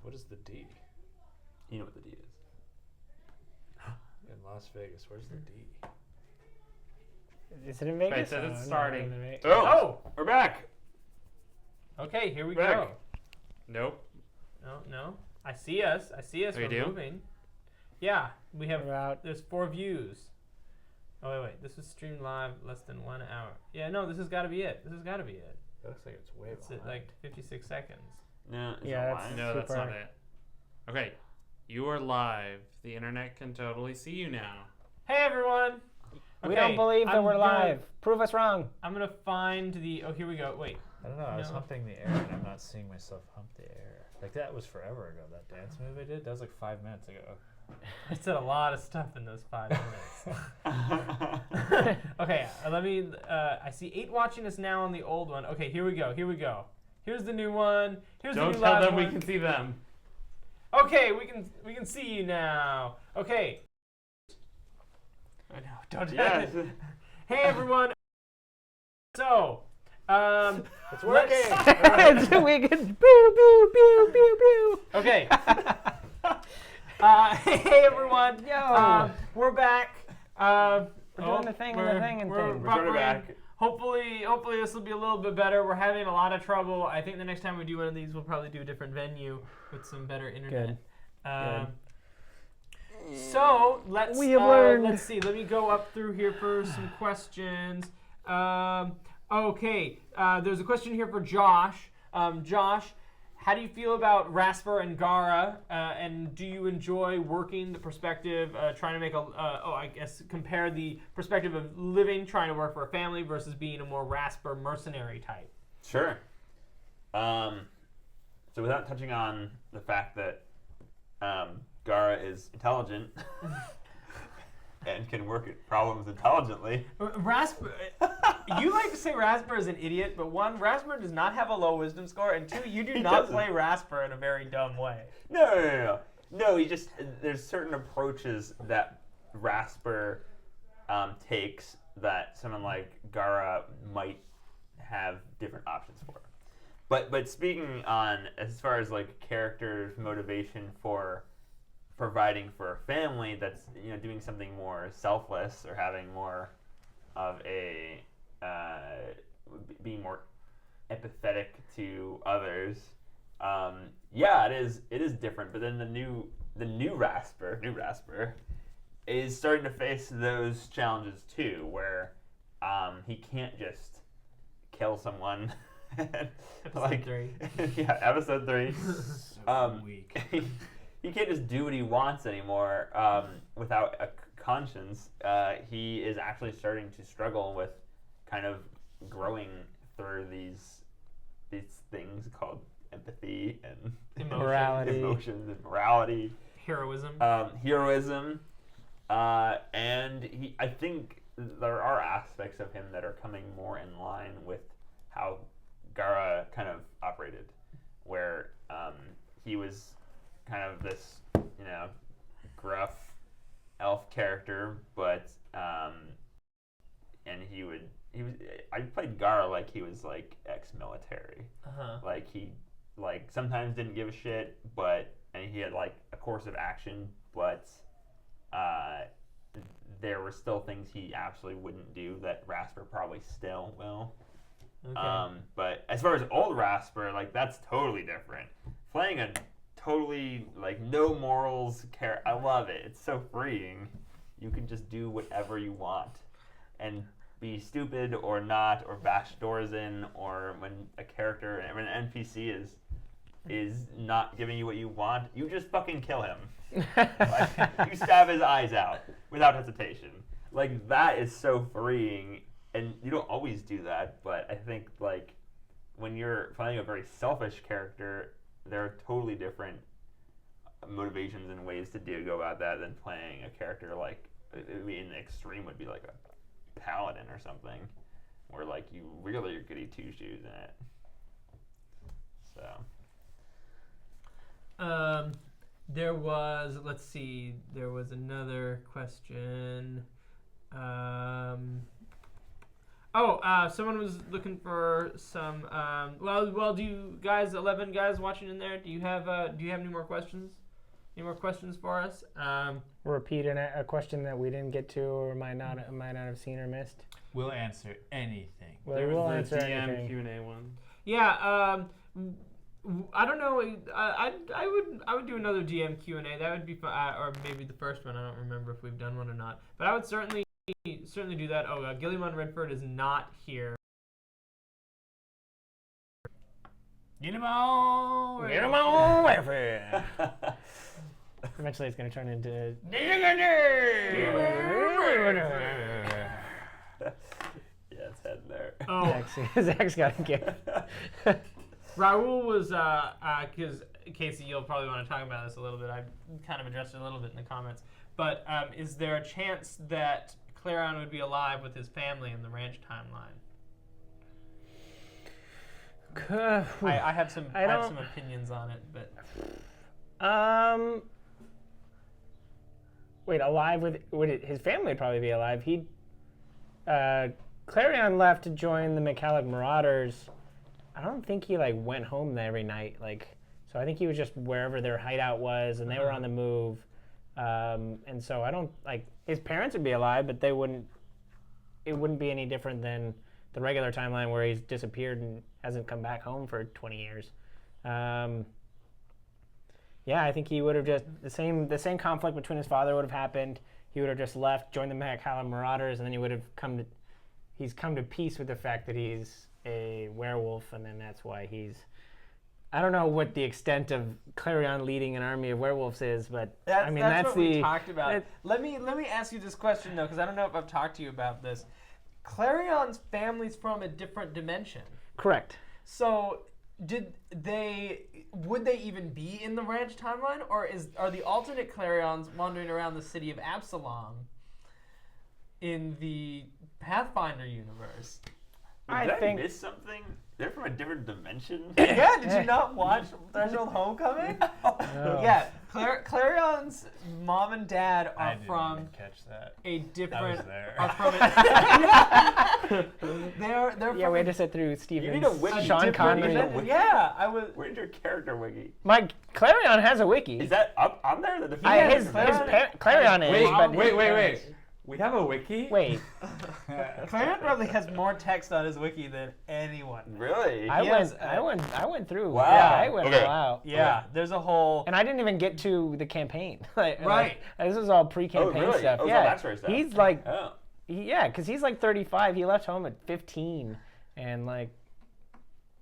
What is the D? You know what the D is. In Las Vegas, where's the D? Is it in Vegas? Right, so Oh, it's no, starting. in Vegas. Oh, we're back. Okay, here we Back. go. Nope. No. I see us. Oh, We're you do? moving. Yeah, we have. We're out. There's 4 views. Oh wait. This was streamed live less than 1 hour. Yeah, no, this has got to be it. It looks like it's way It's behind. at like 56 seconds. No, it's Yeah, not that's- live. No, that's Super. not it. Okay. You are live. The internet can totally see you now. Hey everyone. We don't believe that we're live. Prove us wrong. I'm gonna find the. Oh, here we go. Wait. I don't know. I was No. humping the air, and I'm not seeing myself hump the air. Like, that was forever ago, that dance move I did. That was like 5 minutes ago. I said a lot of stuff in those 5 minutes. Okay, let me. I see 8 watching us now on the old one. Okay, here we go. Here's the new one. Here's Don't the new tell live them one. we can see them. Okay, we can see you now. Okay. I know. Don't. Yes. Hey everyone. So, It's working! We can pew pew pew pew pew. okay. Hey everyone. Yo. We're back. We're doing the thing and the thing and we're thing. We're sort of buffering. back. Hopefully this will be a little bit better. We're having a lot of trouble. I think the next time we do one of these, we'll probably do a different venue with some better internet. Good. So let's We have learned. let's see. Let me go up through here for some questions. Okay, there's a question here for Josh. Josh, how do you feel about Rasper and Gara? And do you enjoy working the perspective, trying to make compare the perspective of living, trying to work for a family versus being a more Rasper mercenary type? Sure. So without touching on the fact that Gara is intelligent and can work at problems intelligently. Rasper, you like to say Rasper is an idiot, but 1, Rasper does not have a low wisdom score, and 2, you do He not doesn't. play Rasper in a very dumb way. No. No, he just, there's certain approaches that Rasper takes that someone like Gara might have different options for. But speaking on, as far as like character's motivation for providing for a family, that's, you know, doing something more selfless or having more of a being more empathetic to others. Yeah, it is different. But then the new Rasper is starting to face those challenges too, where he can't just kill someone. Episode 3. Yeah, episode 3. So weak. He can't just do what he wants anymore without a conscience. He is actually starting to struggle with kind of growing through these things called empathy and Morality. emotions and morality, Heroism. heroism, and I think there are aspects of him that are coming more in line with how Gara kind of operated, where he was kind of this, you know, gruff elf character, but and I played Gara like he was like ex-military. Uh-huh. Like he sometimes didn't give a shit, and he had like a course of action, but there were still things he absolutely wouldn't do that Rasper probably still will. Okay. But as far as old Rasper, like, that's totally different. Playing a totally like no morals character, I love it. It's so freeing. You can just do whatever you want and be stupid or not, or bash doors in, or when an NPC is not giving you what you want, you just fucking kill him. Like, you stab his eyes out without hesitation. Like, that is so freeing, and you don't always do that, but I think, like, when you're playing a very selfish character, there are totally different motivations and ways to go about that than playing a character like, in the extreme would be like a paladin or something, where like you really are goody two shoes in it. So. There was, let's see, there was another question. Someone was looking for some. Well, do you guys, 11 guys watching in there? Do you have any more questions? Any more questions for us? Repeat a question that we didn't get to or might not have seen or missed. We'll answer anything. Well, There we'll was the answer DM anything. Q&A one. Yeah. I don't know. I would do another DM Q&A. That would be fun, or maybe the first one. I don't remember if we've done one or not. But I would certainly do that. Gilliman Redford is not here. Get him on! Get 'em on, Redford. Eventually, it's going to turn into. Yeah, it's heading there. Oh, Zach's got a gift. Raul was because Casey, you'll probably want to talk about this a little bit. I kind of addressed it a little bit in the comments. But is there a chance that Clarion would be alive with his family in the ranch timeline? I have some opinions on it, but wait, alive his family would probably be alive. Clarion left to join the McCalloch Marauders. I don't think he went home every night. So I think he was just wherever their hideout was, and they were on the move. And so I don't his parents would be alive, but it wouldn't be any different than the regular timeline where he's disappeared and hasn't come back home for 20 years. Yeah, I think he would have just the same conflict between his father would have happened. He would have just left, joined the McCallum Marauders, and then he would have he's come to peace with the fact that he's a werewolf, and then that's why I don't know what the extent of Clarion leading an army of werewolves is, but that's what we the talked about. Let me ask you this question though, because I don't know if I've talked to you about this. Clarion's family's from a different dimension. correct. So would they even be in the ranch timeline, or are the alternate Clarions wandering around the city of Absalom in the Pathfinder universe? I Did I think- miss something? They're from a different dimension? Yeah, did you not watch Threshold Homecoming? No. Yeah, Clarion's mom and dad I are didn't from even catch that. a I different. was there. Are from they're Yeah, from we had to sit through Stevens. need a wiki. Sean Different Connery. dimension. Yeah, I was. Where's your character wiki? My Clarion has a wiki. Is that up on there? The His Clarion is. Wait, but wait. We have a wiki? Wait, Clarion probably has more text on his wiki than anyone. Really? I Yes, went through. Wow. Yeah, I went Okay. all out. Yeah, there's a whole. And I didn't even get to the campaign. Right. This was all Oh, pre-campaign really? stuff. Oh, Yeah. backstory stuff. He's Oh. yeah, because he's 35. He left home at 15, and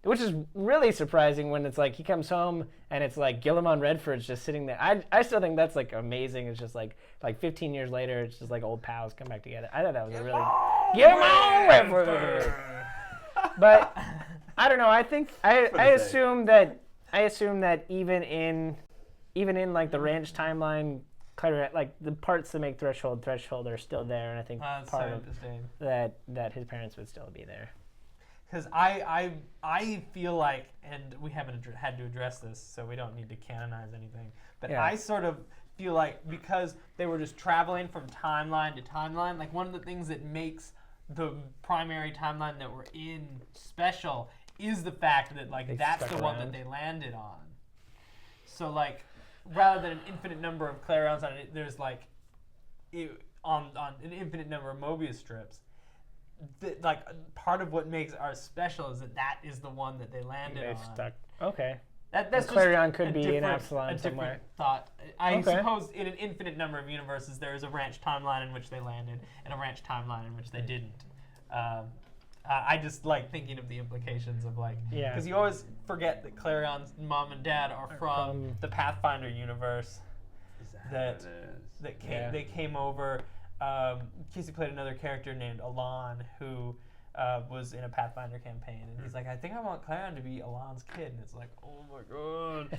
which is really surprising when it's he comes home and it's Gilliman Redford's just sitting there. I still think that's amazing. It's just like 15 years later, it's just old pals come back together. I thought that was a really Gilliman Redford. But I don't know. I think I assume that even in the ranch timeline, the parts that make Threshold are still there, and I think That's part so of interesting. that his parents would still be there. Because I feel like, and we haven't had to address this, so we don't need to canonize anything, but Yeah. I sort of feel like because they were just traveling from timeline to timeline, one of the things that makes the primary timeline that we're in special is the fact that They that's stuck the one that around. they landed on. So rather than an infinite number of Clarions on it, there's on an infinite number of Mobius strips. Part of what makes ours special is that is the one that they landed They've on. stuck. Okay. That's Clarion just could a be in different- Absalom a different somewhere. thought. I Okay. suppose in an infinite number of universes, there is a ranch timeline in which they landed and a ranch timeline in which they didn't. I just like thinking of the implications of Yeah. because you always forget that Clarion's mom and dad are from from- the Pathfinder universe. That- It is. That came, Yeah. they came over. Casey played another character named Alon who was in a Pathfinder campaign, and he's like, I think I want Clarion to be Alon's kid, and it's like, oh my god.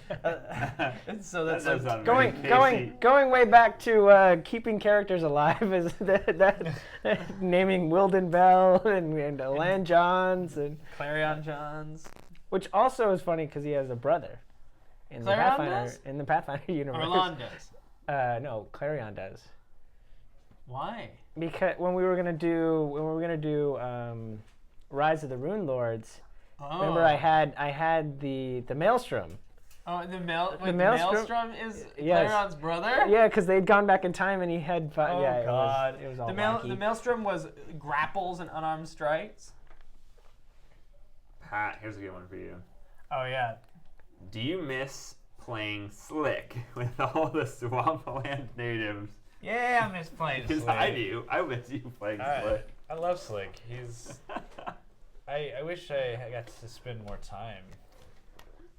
And so that's That does sound Going very Casey. going way back to keeping characters alive is that naming Wilden Bell and Alan Johns Clarion Johns. which also is funny because he has a brother in the Clarion Pathfinder does? universe. Or Alon does. No, Clarion does. Why? Because when we were gonna do Rise of the Rune Lords, Oh. remember I had the Maelstrom. Oh, the Maelstrom- Maelstrom is Yes. Clairon's brother? Yeah, because they'd gone back in time and he had. Oh, Yeah, God. it was all The wacky. Maelstrom was grapples and unarmed strikes. Pat, here's a good one for you. Oh, yeah. Do you miss playing Slick with all the Swampland natives? Yeah, I miss playing Because Slick. I do. I miss you playing Slick. I love Slick. He's. I wish I got to spend more time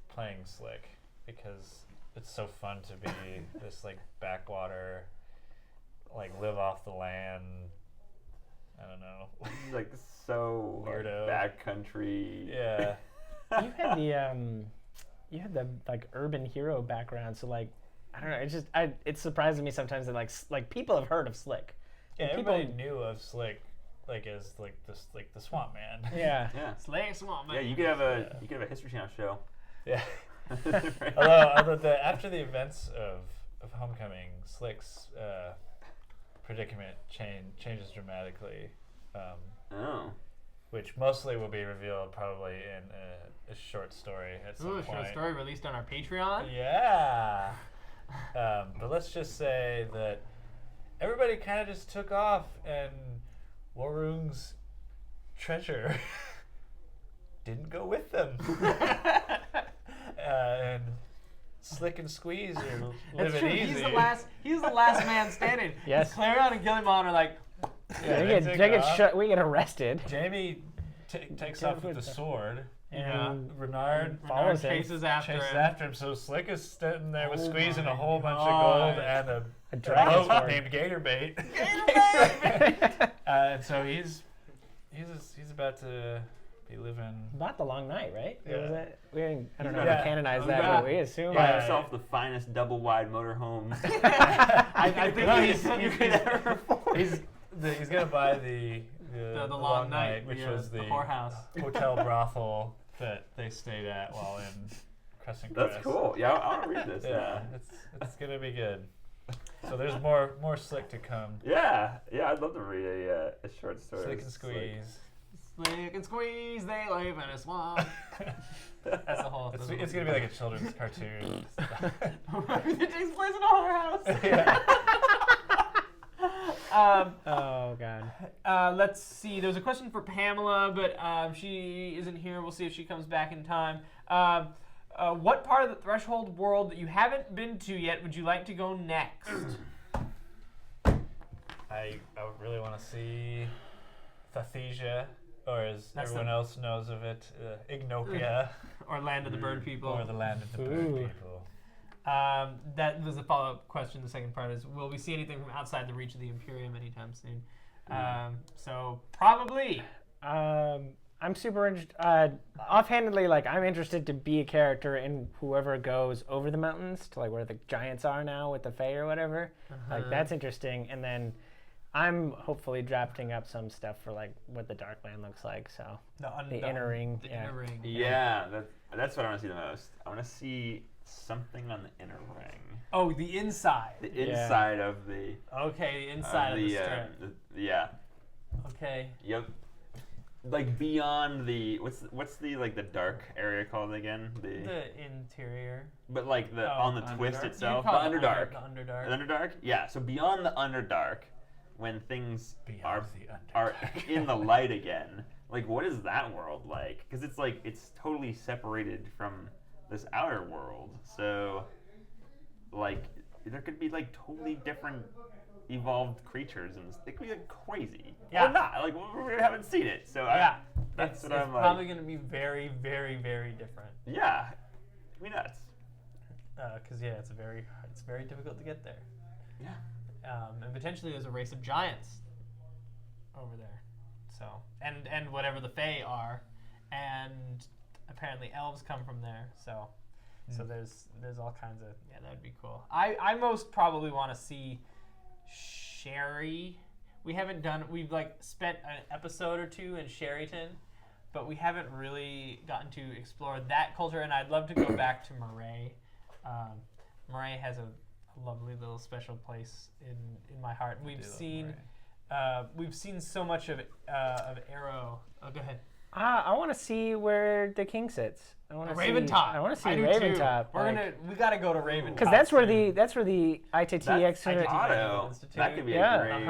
playing Slick because it's so fun to be this like backwater, like live off the land. I don't know. Like so Weirdo. backcountry. Yeah. You had the like urban hero background, so like I don't know. It's just it surprises me sometimes that like people have heard of Slick. Yeah, People- everybody knew of Slick, like as like this, like the Swamp Man. Yeah. Yeah. Slay Swamp Man. Yeah, you could have a History Channel show. Yeah. Right? Although after the events of Homecoming, Slick's predicament changes dramatically, Oh. which mostly will be revealed probably in a short story at some Ooh, a point. short story released on our Patreon. Yeah. But let's just say that everybody kind of just took off, and Warung's treasure didn't go with them. And Slick and Squeeze are That's living true. easy. He's the last man standing. Yes. Clarion and Gillimon are like, Yeah, we they get take off. we get arrested. Jamie takes off with the sword. yeah. And Renard follows him. chases after chases him. after him. So Slick is sitting there with Oh Squeeze and my a whole bunch of God. gold and a a dragon boat sword. named Gatorbait. And so he's about to be living. About the long night, right? Yeah. Was it? I don't know Yeah. how to canonize that, Yeah. but we assume. Buy Yeah. yourself the finest double wide motorhome I think No, you could ever afford. He's gonna buy the Long Night, which the, was the the whorehouse. hotel brothel that they stayed at while in Crescent Crest. That's cool. Yeah, I want to read this. Yeah, it's gonna be good. So there's more Slick to come. Yeah, I'd love to read a short story. Slick and Squeeze. Slick and Squeeze, they live in a swamp. That's the whole. It's gonna be like a children's cartoon. It takes place in a whorehouse. Yeah. Oh god. Let's see. There's a question for Pamela, but she isn't here. We'll see if she comes back in time. What part of the Threshold world that you haven't been to yet would you like to go next? I really want to see Thathesia, or as That's everyone else knows of it, Ignopia, Or Land of the Bird People? or the Land of the Bird Ooh. People. That was a follow-up question. The second part is, will we see anything from outside the reach of the Imperium anytime soon? So probably. I'm super interested. Offhandedly, like I'm interested to be a character in whoever goes over the mountains to like where the giants are now with the Fae or whatever. Like that's interesting. And then I'm hopefully drafting up some stuff for like what the Darkland looks like. So the inner ring. The Yeah. inner ring. Yeah, that's what I want to see the most. I want to see something on the inner ring, Oh, the inside. the Yeah. inside of the Okay, the inside of the strip. yeah, Okay. yep. Like beyond the what's the like the dark area called again? The interior. But like the Oh, on the Underdark? twist You itself, the call it Underdark. The Underdark. The Underdark? Yeah, so beyond the Underdark, when things Beyond the are Underdark. in the light again, like what is that world like? Because it's like it's totally separated from this outer world. So like there could be like totally different evolved creatures, and it could be like crazy. Yeah. Or not. Like we haven't seen it, so Yeah. that's It's what I'm probably like. going to be very, very, very different. Yeah, it'd be nuts. Because it's very difficult to get there. Yeah. And potentially there's a race of giants over there. So and whatever the Fae are, and apparently elves come from there. So there's all kinds of that would be cool. I most probably want to see Sherry. We've like spent an episode or two in Sheraton, but we haven't really gotten to explore that culture, and I'd love to go back to Murray. Murray has a lovely little special place in my heart. I We've do love seen Murray. we've seen so much of Arrow. Oh, go ahead. I want to see where the king sits. I want to see Raventop. I want to see I do Raventop. Too. We gotta go to Raventop. because that's where soon. the ITTX ITT. Auto. Institute. That could be Yeah. a great.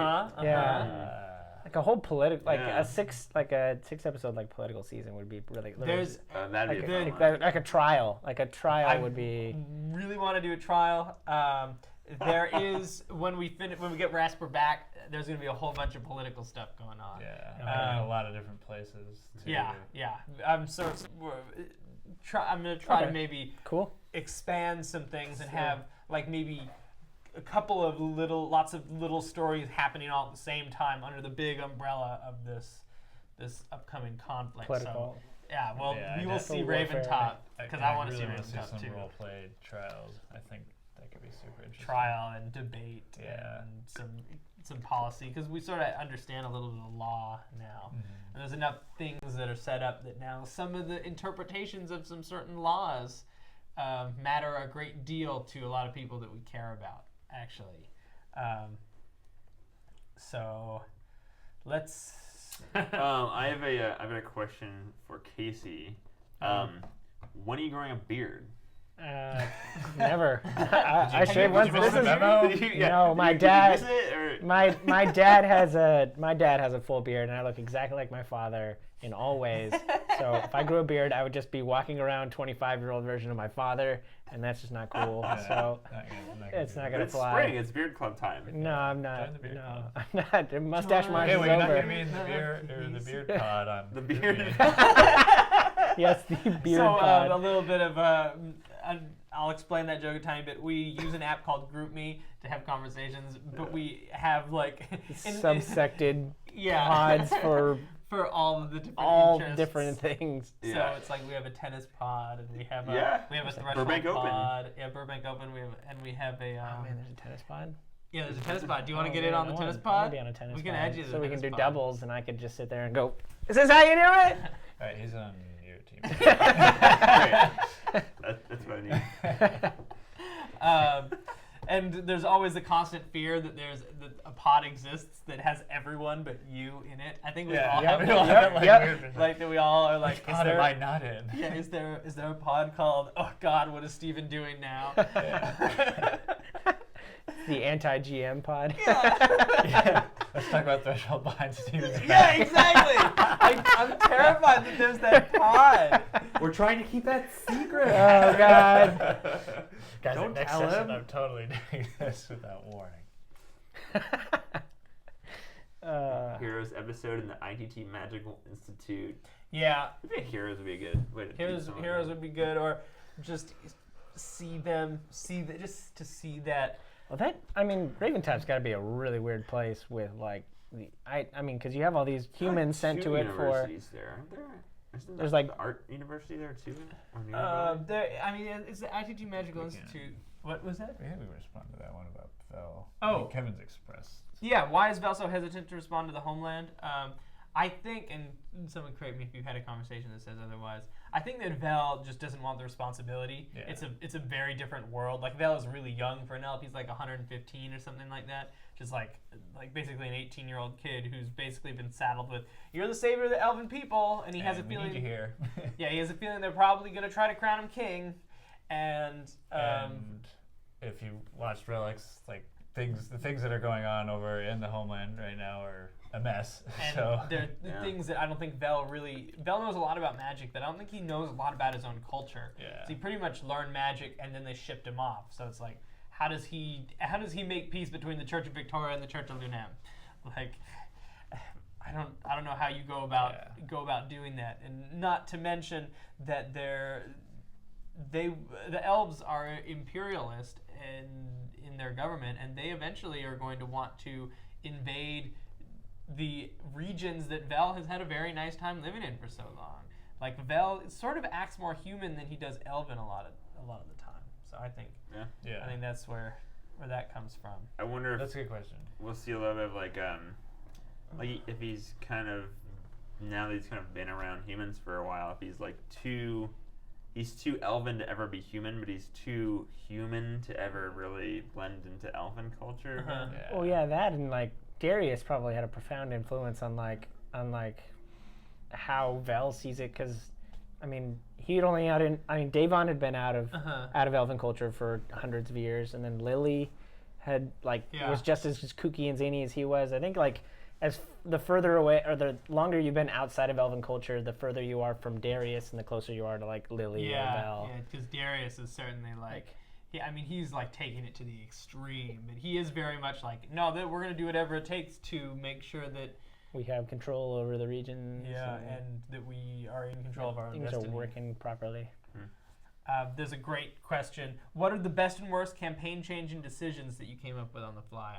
Yeah. like a whole political Yeah. a six episode like political season would be really There's That'd be a like, fun one. like a trial. Like a trial I would be. really want to do a trial. There is when we get Rasper back, there's gonna be a whole bunch of political stuff going on. Yeah, in a lot of different places. Too. Yeah. I'm gonna try to Okay. maybe Cool. expand some things and have like maybe a couple of lots of little stories happening all at the same time under the big umbrella of this upcoming conflict. Political. So yeah, well, Yeah, we I will know. see Warfare. Raventop because I want to really see wanna see Raventop some too. role play trials. I think that could be super interesting. Trial and debate Yeah. and some policy because we sort of understand a little bit of law now. Mhm. And there's enough things that are set up that now some of the interpretations of some certain laws matter a great deal to a lot of people that we care about, actually. So let's. I have a question for Casey. When are you growing a beard? Never. I Did you shaved once. miss This the is memo? Did you- No, my did you dad- miss it, or- my dad has a full beard, and I look exactly like my father in all ways. So if I grew a beard, I would just be walking around 25-year-old version of my father, and that's just not cool. Yeah, So it's do not it. gonna It's fly. spring. It's beard club time. no, I'm not. Join the beard No, club. I'm not. The mustache Join- march Hey, is well, you're not over. gonna be in the beard pod on The Group beard. Me. Yes, the beard So pod. a little bit of I'll explain that joke a tiny bit. We use an app called GroupMe to have conversations, but we have like Subsected yeah pods for for all of the different all interests. different things. So Yeah. it's like we have a tennis pod and we have a Yeah. threshold Burbank Open. pod. Yeah, Burbank Open. We have a Oh man, there's a tennis pod. yeah. There's a tennis pod. Do you want to Oh, get in man, on the I tennis wanna pod? be on a tennis We can pod, add you to so the we can do tennis pod. doubles, and I could just sit there and go. Is this how you do it? All right, he's on your team. That's what I need. And there's always the constant fear that a pod exists that has everyone but you in it. I think we all have we all one. have that, Yep. weird, Like that we all are like, Which pod am I not in? yeah, is there a pod called Oh God, what is Steven doing now? The anti-GM pod. Yeah. Let's talk about threshold behind Steven's Yeah, back. exactly. I'm terrified that there's that pod. We're trying to keep that secret. Oh God. Guys, Don't next tell session, him. I'm totally doing this without warning. Heroes episode in the ITT Magical Institute. Yeah, Maybe Heroes would be a good way to do Heroes some of Heroes that. would be good, or just see just to see that. Well, Raventop's got to be a really weird place with like because you have all these humans sent Two to it for. universities there, aren't there? Isn't There's there like- the art university there too? Or nearby? It's the ITT Magical We can- Institute. What was that? We haven't responded to that one about Vel. Oh. Kevin's expressed. Yeah, why is Val so hesitant to respond to the homeland? I think, and someone correct me if you've had a conversation that says otherwise. I think that Vel just doesn't want the responsibility. Yeah. It's a very different world. Like Vel is really young for an elf. He's like 115 or something like that. Just like basically an 18-year-old kid who's basically been saddled with you're the savior of the elven people, and he has a And we feeling. need you here. Yeah, he has a feeling they're probably gonna try to crown him king, and And if you watched Relics, like the things that are going on over in the homeland right now are a mess. And So there are Yeah. things that I don't think Vel knows a lot about magic, but I don't think he knows a lot about his own culture. Yeah. So he pretty much learned magic and then they shipped him off. So it's like, how does he make peace between the Church of Victoria and the Church of Lunem? Like, I don't know how you go about doing that. And not to mention that the elves are imperialist in their government, and they eventually are going to want to invade the regions that Vel has had a very nice time living in for so long. Like Vel sort of acts more human than he does elven a lot of the time. So I think yeah. that's where that comes from. I wonder if That's a good question. we'll see a little bit of like if he's kind of now that he's kind of been around humans for a while, if he's like he's too elven to ever be human, but he's too human to ever really blend into elven culture. Uh-huh. Oh yeah, that and like Darius probably had a profound influence on like how Vel sees it, because I mean he'd only Davon had been out of elven culture for hundreds of years, and then Lily had was just as kooky and zany as he was. I think like as the further away or the longer you've been outside of elven culture, the further you are from Darius and the closer you are to like Lily or Vel. Yeah, because Darius is certainly like, I mean, he's like taking it to the extreme, but he is very much like, no, that we're gonna do whatever it takes to make sure that we have control over the region. and that we are in control of our own things destiny. are working properly. There's a great question. What are the best and worst campaign-changing decisions that you came up with on the fly?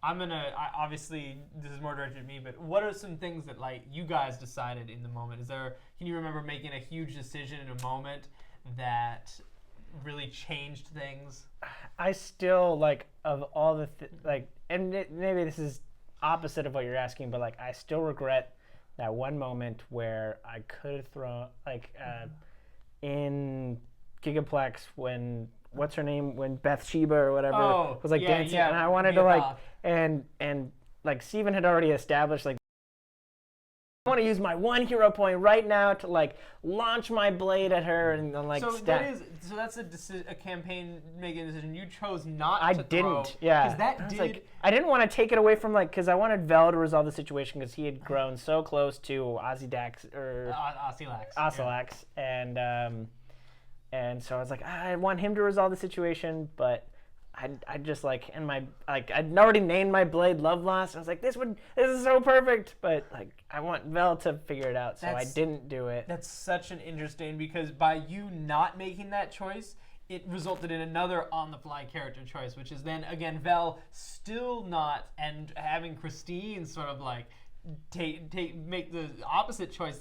Obviously, this is more directed at me, but what are some things that like you guys decided in the moment? Can you remember making a huge decision in a moment that really changed things? I still like of all the maybe this is opposite of what you're asking, but like I still regret that one moment where I could have thrown in Gigaplex when what's her name, when Bathsheba or whatever was like dancing, and I wanted to like and like Steven had already established like I want to use my one hero point right now to like launch my blade at her and then like that's a campaign making decision. You chose not I to didn't, throw, yeah. 'cause that I was did like, I didn't want to take it away from like, because I wanted Vel to resolve the situation because he had grown so close to Ozydax or Osylax, and so I was like, I want him to resolve the situation, but I just like I'd already named my blade Love Lost. I was like, this is so perfect, but like I want Vel to figure it out, so I didn't do it. That's such an interesting, because by you not making that choice, it resulted in another on-the-fly character choice, which is then again Vel still not, and having Christine sort of like make the opposite choice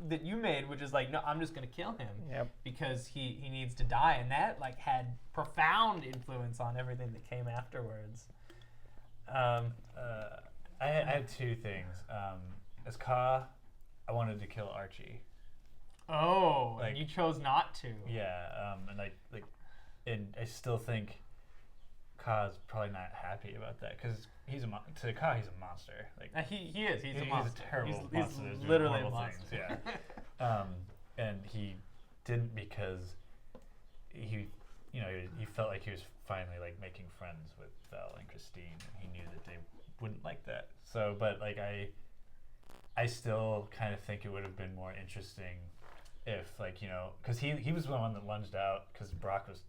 that you made, which is like, no, I'm just gonna kill him because he needs to die, and that like had profound influence on everything that came afterwards. I had two things. As Ka, I wanted to kill Archie. Oh, and you chose not to. Yeah, and I still think Ka's probably not happy about that, because to Ka he's a monster. Like he is. He's a monster. He's a terrible monster. He's Doing literally a horrible monster. things, yeah. And he didn't, because he felt like he was finally like making friends with Vel and Christine, and he knew that they wouldn't like that. So, but like I still kind of think it would have been more interesting if, like, because he was the one that lunged out because Brock was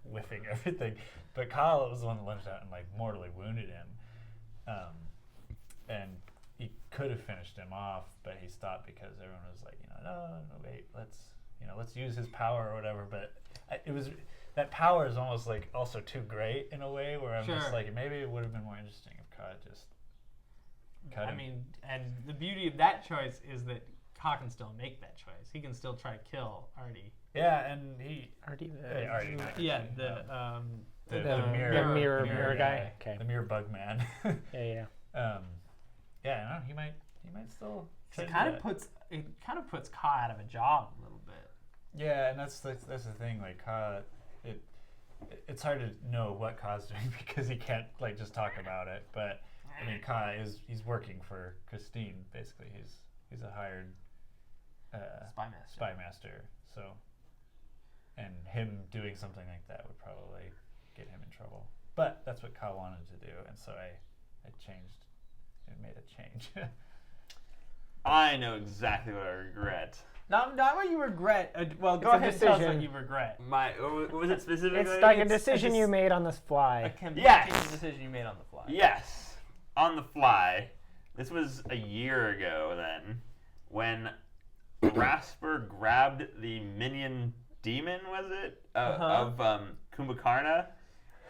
whiffing everything, but Kyle was the one that lunged out and like mortally wounded him, and he could have finished him off, but he stopped because everyone was like, no, wait, let's use his power or whatever. But it was that power is almost like also too great in a way, where I'm just like, maybe it would have been more interesting if Ka just cut him. I mean, and the beauty of that choice is that Ka can still make that choice. He can still try to kill Artie. Yeah, and he Artie the mirror guy. Okay. The mirror bug man. Yeah. Yeah, he might still. It kind of puts Ka out of a job a little bit. Yeah, and that's the thing. Like Ka, it's hard to know what Ka's doing because he can't like just talk about it. But I mean, Ka he's working for Christine basically. He's a hired spy master. So, and him doing something like that would probably get him in trouble. But that's what Ka wanted to do, and so I changed. It made a change. I know exactly what I regret. Not what you regret. Well, go ahead and tell us what you regret. What was it specifically? It's like a decision you made on the fly. Yes. Decision you made on the fly. Yes, on the fly. This was a year ago then, when Rasper grabbed the minion demon, was it, of Kumbhakarna,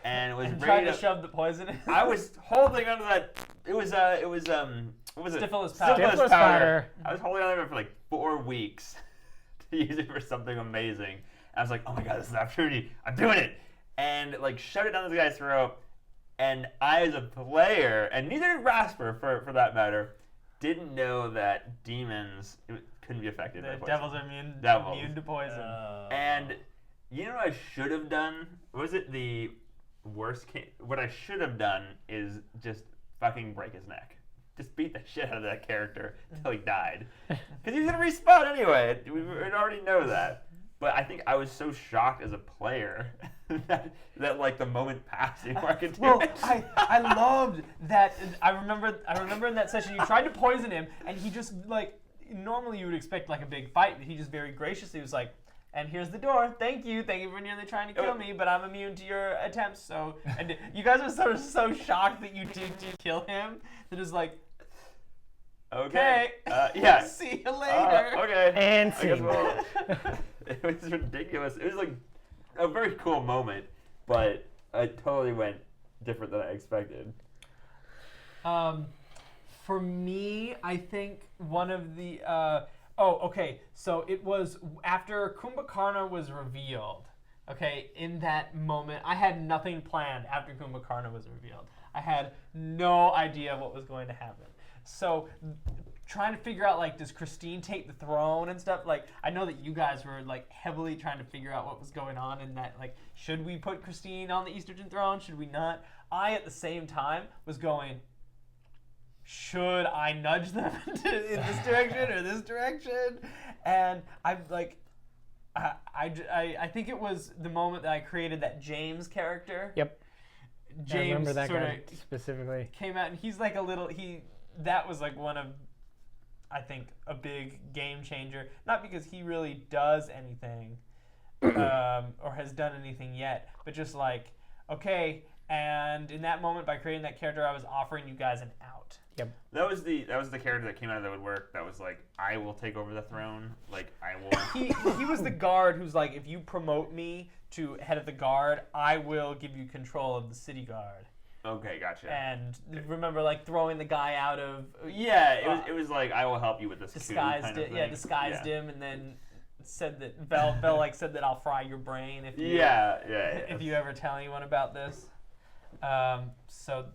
and was ready to shove the poison in. I was holding onto that. It was what was it? Stifilus powder. Stifilus powder. I was holding on to it for like 4 weeks to use it for something amazing. I was like, oh my god, this is an opportunity. I'm doing it. And like shoved it down this guy's throat. And I, as a player, and neither did Rasper for that matter, didn't know that demons, couldn't be affected by The poison. devils are immune Devils. to poison. And you know what I should have done? Was it the worst case? What I should have done is just fucking break his neck. Just beat the shit out of that character until he died. Because he's going to respawn anyway. We already know that. But I think I was so shocked as a player that like the moment passed before I could do Well, it. I loved that. I remember in that session you tried to poison him, and he just like normally you would expect like a big fight, but he just very graciously was like, "And here's the door. Thank you for nearly trying to kill me, but I'm immune to your attempts." So, and you guys were sort of so shocked that you did kill him that it was like, Okay. okay, Yeah. see you later. Okay. And I guess scene. we'll- it was ridiculous. It was like a very cool moment, but it totally went different than I expected. For me, I think one of the okay. So it was after Kumbhakarna was revealed. Okay, in that moment, I had nothing planned after Kumbhakarna was revealed. I had no idea what was going to happen. So trying to figure out like, does Christine take the throne and stuff? Like, I know that you guys were like heavily trying to figure out what was going on and that like, should we put Christine on the Easterton throne? Should we not? I at the same time was going, should I nudge them in this direction or this direction? And I'm like, I think it was the moment that I created that James character. Yep. James I remember that sorta guy specifically. came out and he's like a little that was like one of I think a big game changer, not because he really does anything or has done anything yet, but just like, okay, and in that moment by creating that character I was offering you guys an out. That was the character that came out of the woodwork. That was like, I will take over the throne. Like I will. He was the guard who's like, if you promote me to head of the guard, I will give you control of the city guard. Okay, gotcha. And remember, like throwing the guy out of Yeah, it was like, I will help you with this. disguised coup kind of it, yeah, thing. disguised Yeah. him, and then said that Vel like said that I'll fry your brain if you Yeah. if you ever tell anyone about this. So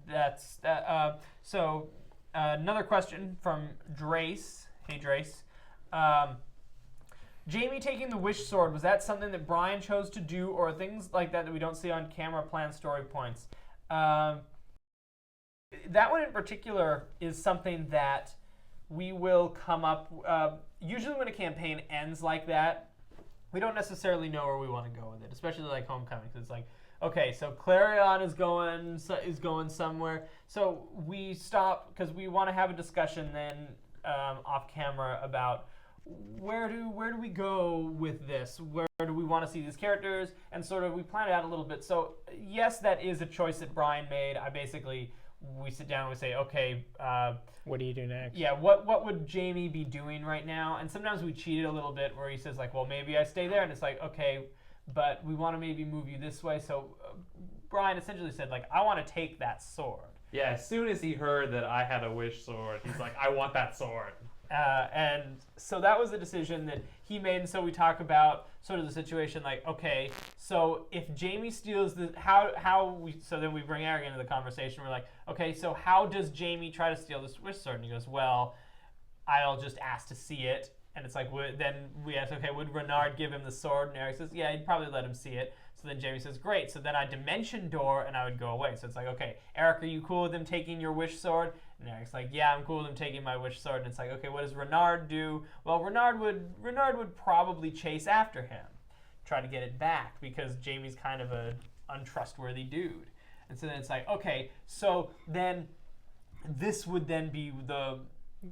that's that. So another question from Drace. Hey Drace. Jamie taking the wish sword, was that something that Brian chose to do, or things like that we don't see on camera planned story points? That one in particular is something that we will come up. Usually when a campaign ends like that, we don't necessarily know where we want to go with it, especially like Homecoming, because it's like, okay, so Clarion is going somewhere. So we stop because we want to have a discussion then off camera about where do we go with this? Where do we want to see these characters? And sort of we plan it out a little bit. So yes, that is a choice that Brian made. We sit down and we say, okay, What do you do next? yeah, what would Jamie be doing right now? And sometimes we cheat it a little bit where he says like, well, maybe I stay there, and it's like, okay, but we want to maybe move you this way. So Brian essentially said like, I want to take that sword. Yeah, as soon as he heard that I had a wish sword, he's like, I want that sword. And so that was the decision that he made. And so we talk about sort of the situation like, okay, so if Jamie steals so then we bring Eric into the conversation. We're like, okay, so how does Jamie try to steal this wish sword? And he goes, well, I'll just ask to see it. And it's like, then we ask, okay, would Renard give him the sword? And Eric says, yeah, he'd probably let him see it. So then Jamie says, great. So then I dimension door and I would go away. So it's like, okay, Eric, are you cool with him taking your wish sword? And Eric's like, yeah, I'm cool with him taking my wish sword. And it's like, okay, what does Renard do? Well, Renard would probably chase after him, try to get it back, because Jamie's kind of a untrustworthy dude. And so then it's like, okay, so then this would then be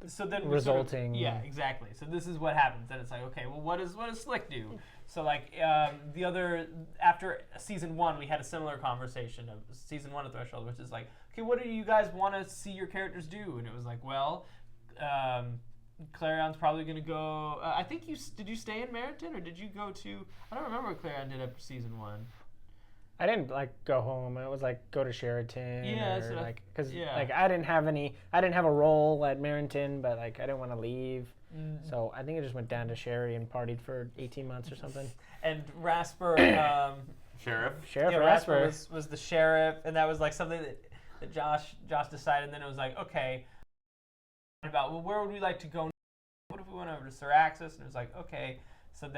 so then we sort of- Resulting. yeah, exactly. So this is what happens. Then it's like, okay, well, what does Slick do? So like after season 1, we had a similar conversation of season 1 of Threshold, which is like, okay, what do you guys want to see your characters do? And it was like, well, Clarion's probably going to go. I think did you stay in Meriton, or did you go to? I don't remember what Clarion did after season 1. I didn't like go home. It was like go to Sheraton. Yeah, or, so that- like because yeah. like I didn't have a role at Merrington, but like I didn't want to leave. So I think I just went down to Sherry and partied for 18 months or something. And Rasper, Sheriff. Sheriff yeah, Rasper. was the sheriff, and that was like something that Josh decided. And then it was like, okay, about, well, where would we like to go? What if we want to over to Syraxis, and it was like, okay. So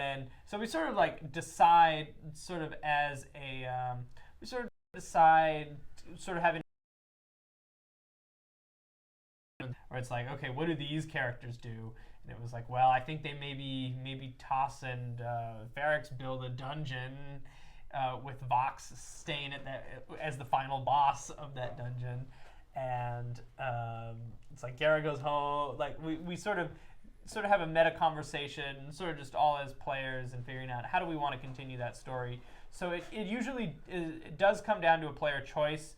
we sort of like decide, sort of as a, we sort of decide, sort of having, where it's like, okay, what do these characters do? And it was like, well, I think they maybe Toss and Ferrex build a dungeon with Vox staying at that as the final boss of that dungeon, and it's like Gara goes home. Like we sort of have a meta conversation, sort of just all as players, and figuring out how do we want to continue that story. So it usually it does come down to a player choice.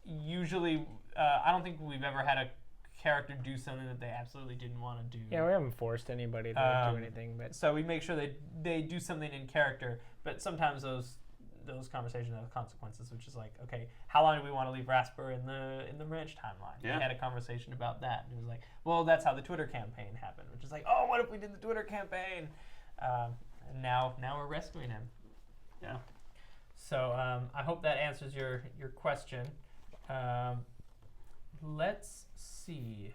Usually, I don't think we've ever had a character do something that they absolutely didn't want to do. Yeah, we haven't forced anybody to do anything, but So we make sure they do something in character, but sometimes those conversations have consequences, which is like, okay, how long do we want to leave Rasper in the ranch timeline? Yeah. We had a conversation about that, and it was like, well, that's how the Twitter campaign happened, which is like, oh, what if we did the Twitter campaign? And now we're rescuing him. Yeah. So I hope that answers your question. Let's see.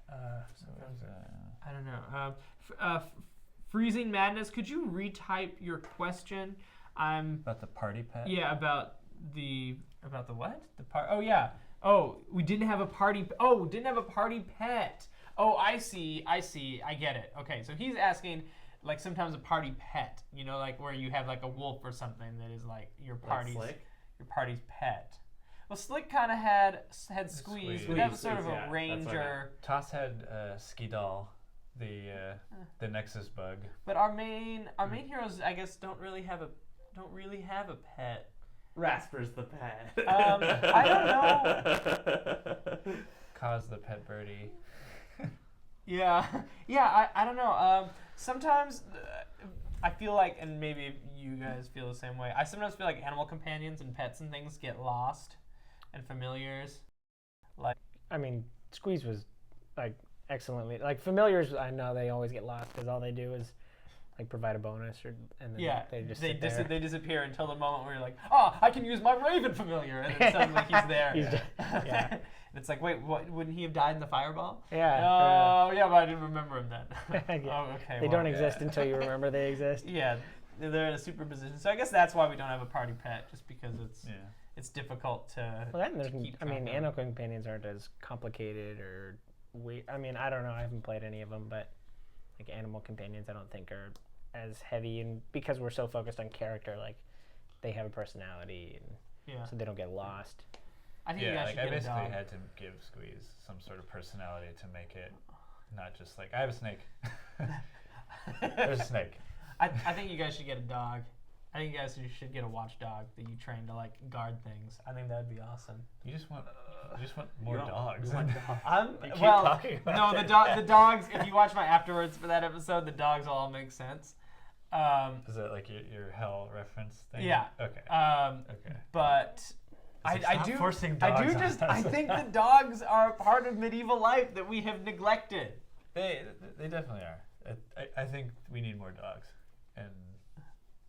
I don't know. Freezing Madness, could you retype your question? About the party pet? Yeah, about the what? The part? Oh yeah. Oh, we didn't have a party. Oh, didn't have a party pet. Oh, I see. I get it. Okay, so he's asking, like, sometimes a party pet. You know, like where you have like a wolf or something that is like your party's pet. Well, Slick kind of had Squeeze, but that was sort of yeah, a ranger. Toss had Skidal, the Nexus bug. But our main heroes, I guess, don't really have a pet. Rasper's the pet. I don't know. Cause the pet birdie. Yeah, I don't know. Sometimes I feel like, and maybe you guys feel the same way, I sometimes feel like animal companions and pets and things get lost, and familiars. I mean, Squeeze was like excellently like familiars. I know they always get lost because all they do is like provide a bonus, and then they just sit there. They disappear until the moment where you're like, oh, I can use my Raven familiar, and then suddenly he's there. Yeah. And it's like, wait, what? Wouldn't he have died in the fireball? Yeah. Oh, yeah, but I didn't remember him then. Yeah. Oh, okay. They don't exist until you remember they exist. Yeah, they're in a superposition. So I guess that's why we don't have a party pet, just because it's difficult to. Well, then there's, keep I mean, track of. animal companions aren't as complicated or I mean, I don't know. I haven't played any of them, but like animal companions, I don't think are as heavy, and because we're so focused on character, like they have a personality, and so they don't get lost. I think you guys should I get a basically dog. had to give Squeeze some sort of personality to make it not just like, I have a snake. There's a snake. I think you guys should get a dog. I think you guys should get a watchdog that you train to like guard things. I think that'd be awesome. You just want more dogs. You want You keep Well, talking about no, it. the dogs. If you watch my afterwards for that episode, the dogs all make sense. Is that like your hell reference thing? Yeah. Okay. Okay. But I Stop do forcing I dogs do on just us. I think the dogs are a part of medieval life that we have neglected. They definitely are. I think we need more dogs. And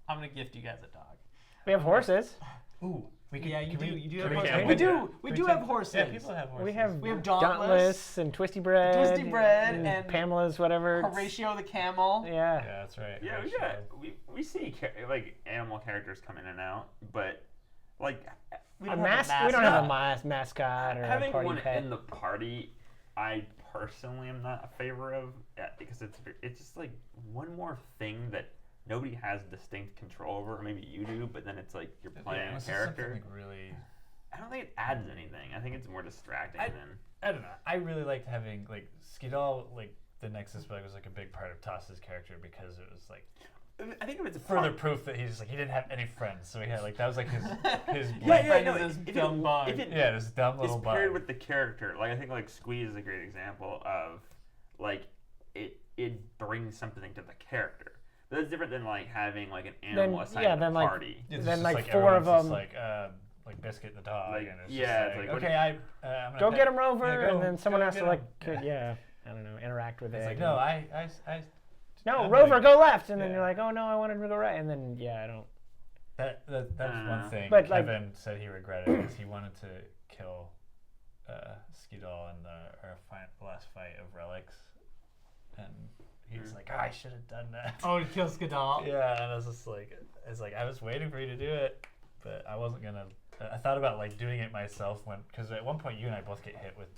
I'm gonna gift you guys a dog. We have horses. ooh, we can. Yeah, you do. You do have can horses. we- We can do. We do have horses. Yeah, people have horses. We have Dauntless, and Twisty Bread. Twisty Bread, and Pamela's whatever. Horatio the camel. Yeah. Yeah, that's right. Yeah, we see like animal characters come in and out, but like We We don't have a don't have a mascot or having a party one pet. in the party, I personally am not a favor of, because it's just like one more thing that nobody has distinct control over. Maybe you do, but then it's like you're playing a character. Really, I don't think it adds anything. I think it's more distracting than. I don't know. I really liked having like Skidal, like the Nexus bug was like a big part of Toss's character because it was like I think if it's a further proof that he's like he didn't have any friends, so he had like that was like his friend no, is this if dumb bug. yeah, this dumb little it's bug. paired with the character. Like I think like Squeeze is a great example of like it brings something to the character. But that's different than like having like an animal assigned to the like- party. It's then, just, like, four of everyone's them- just, like Biscuit the dog, Like, and it's yeah, just it's like, like, okay, I'm gonna Go pet- get him, Rover, yeah, go- and then someone go has to get like, him. I don't know, interact with It's it. like no, I No, I'm Rover, like- go left, and then yeah. you're like, oh no, I wanted to go right, and then I don't. that's one thing But, like- Kevin said he regretted is he wanted to kill Skidal in the last fight of Relics, and he's like, I should have done that. Oh, to kill Skadal. Yeah, and I was just like, I was waiting for you to do it, but I wasn't gonna. I thought about like doing it myself because at one point you and I both get hit with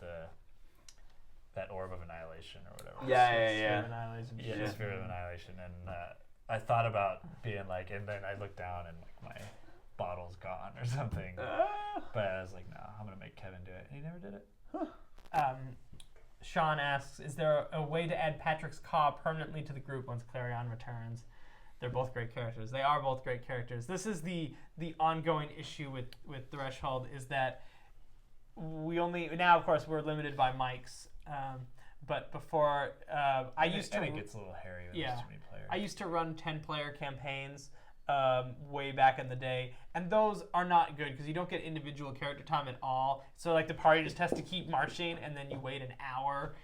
that orb of annihilation or whatever. Yeah. Yeah, Spirit of Annihilation, and I thought about being like, and then I looked down and like my bottle's gone or something. But I was like, no, I'm gonna make Kevin do it, and he never did it. Sean asks, is there a way to add Patrick's Caw permanently to the group once Clarion returns? They're both great characters. They are both great characters. This is the ongoing issue with Threshold is that we only now, of course, we're limited by mics. But before, I used to. And it gets a little hairy with Yeah. too many players. I used to run 10-player campaigns way back in the day, and those are not good because you don't get individual character time at all. So like the party just has to keep marching, and then you wait an hour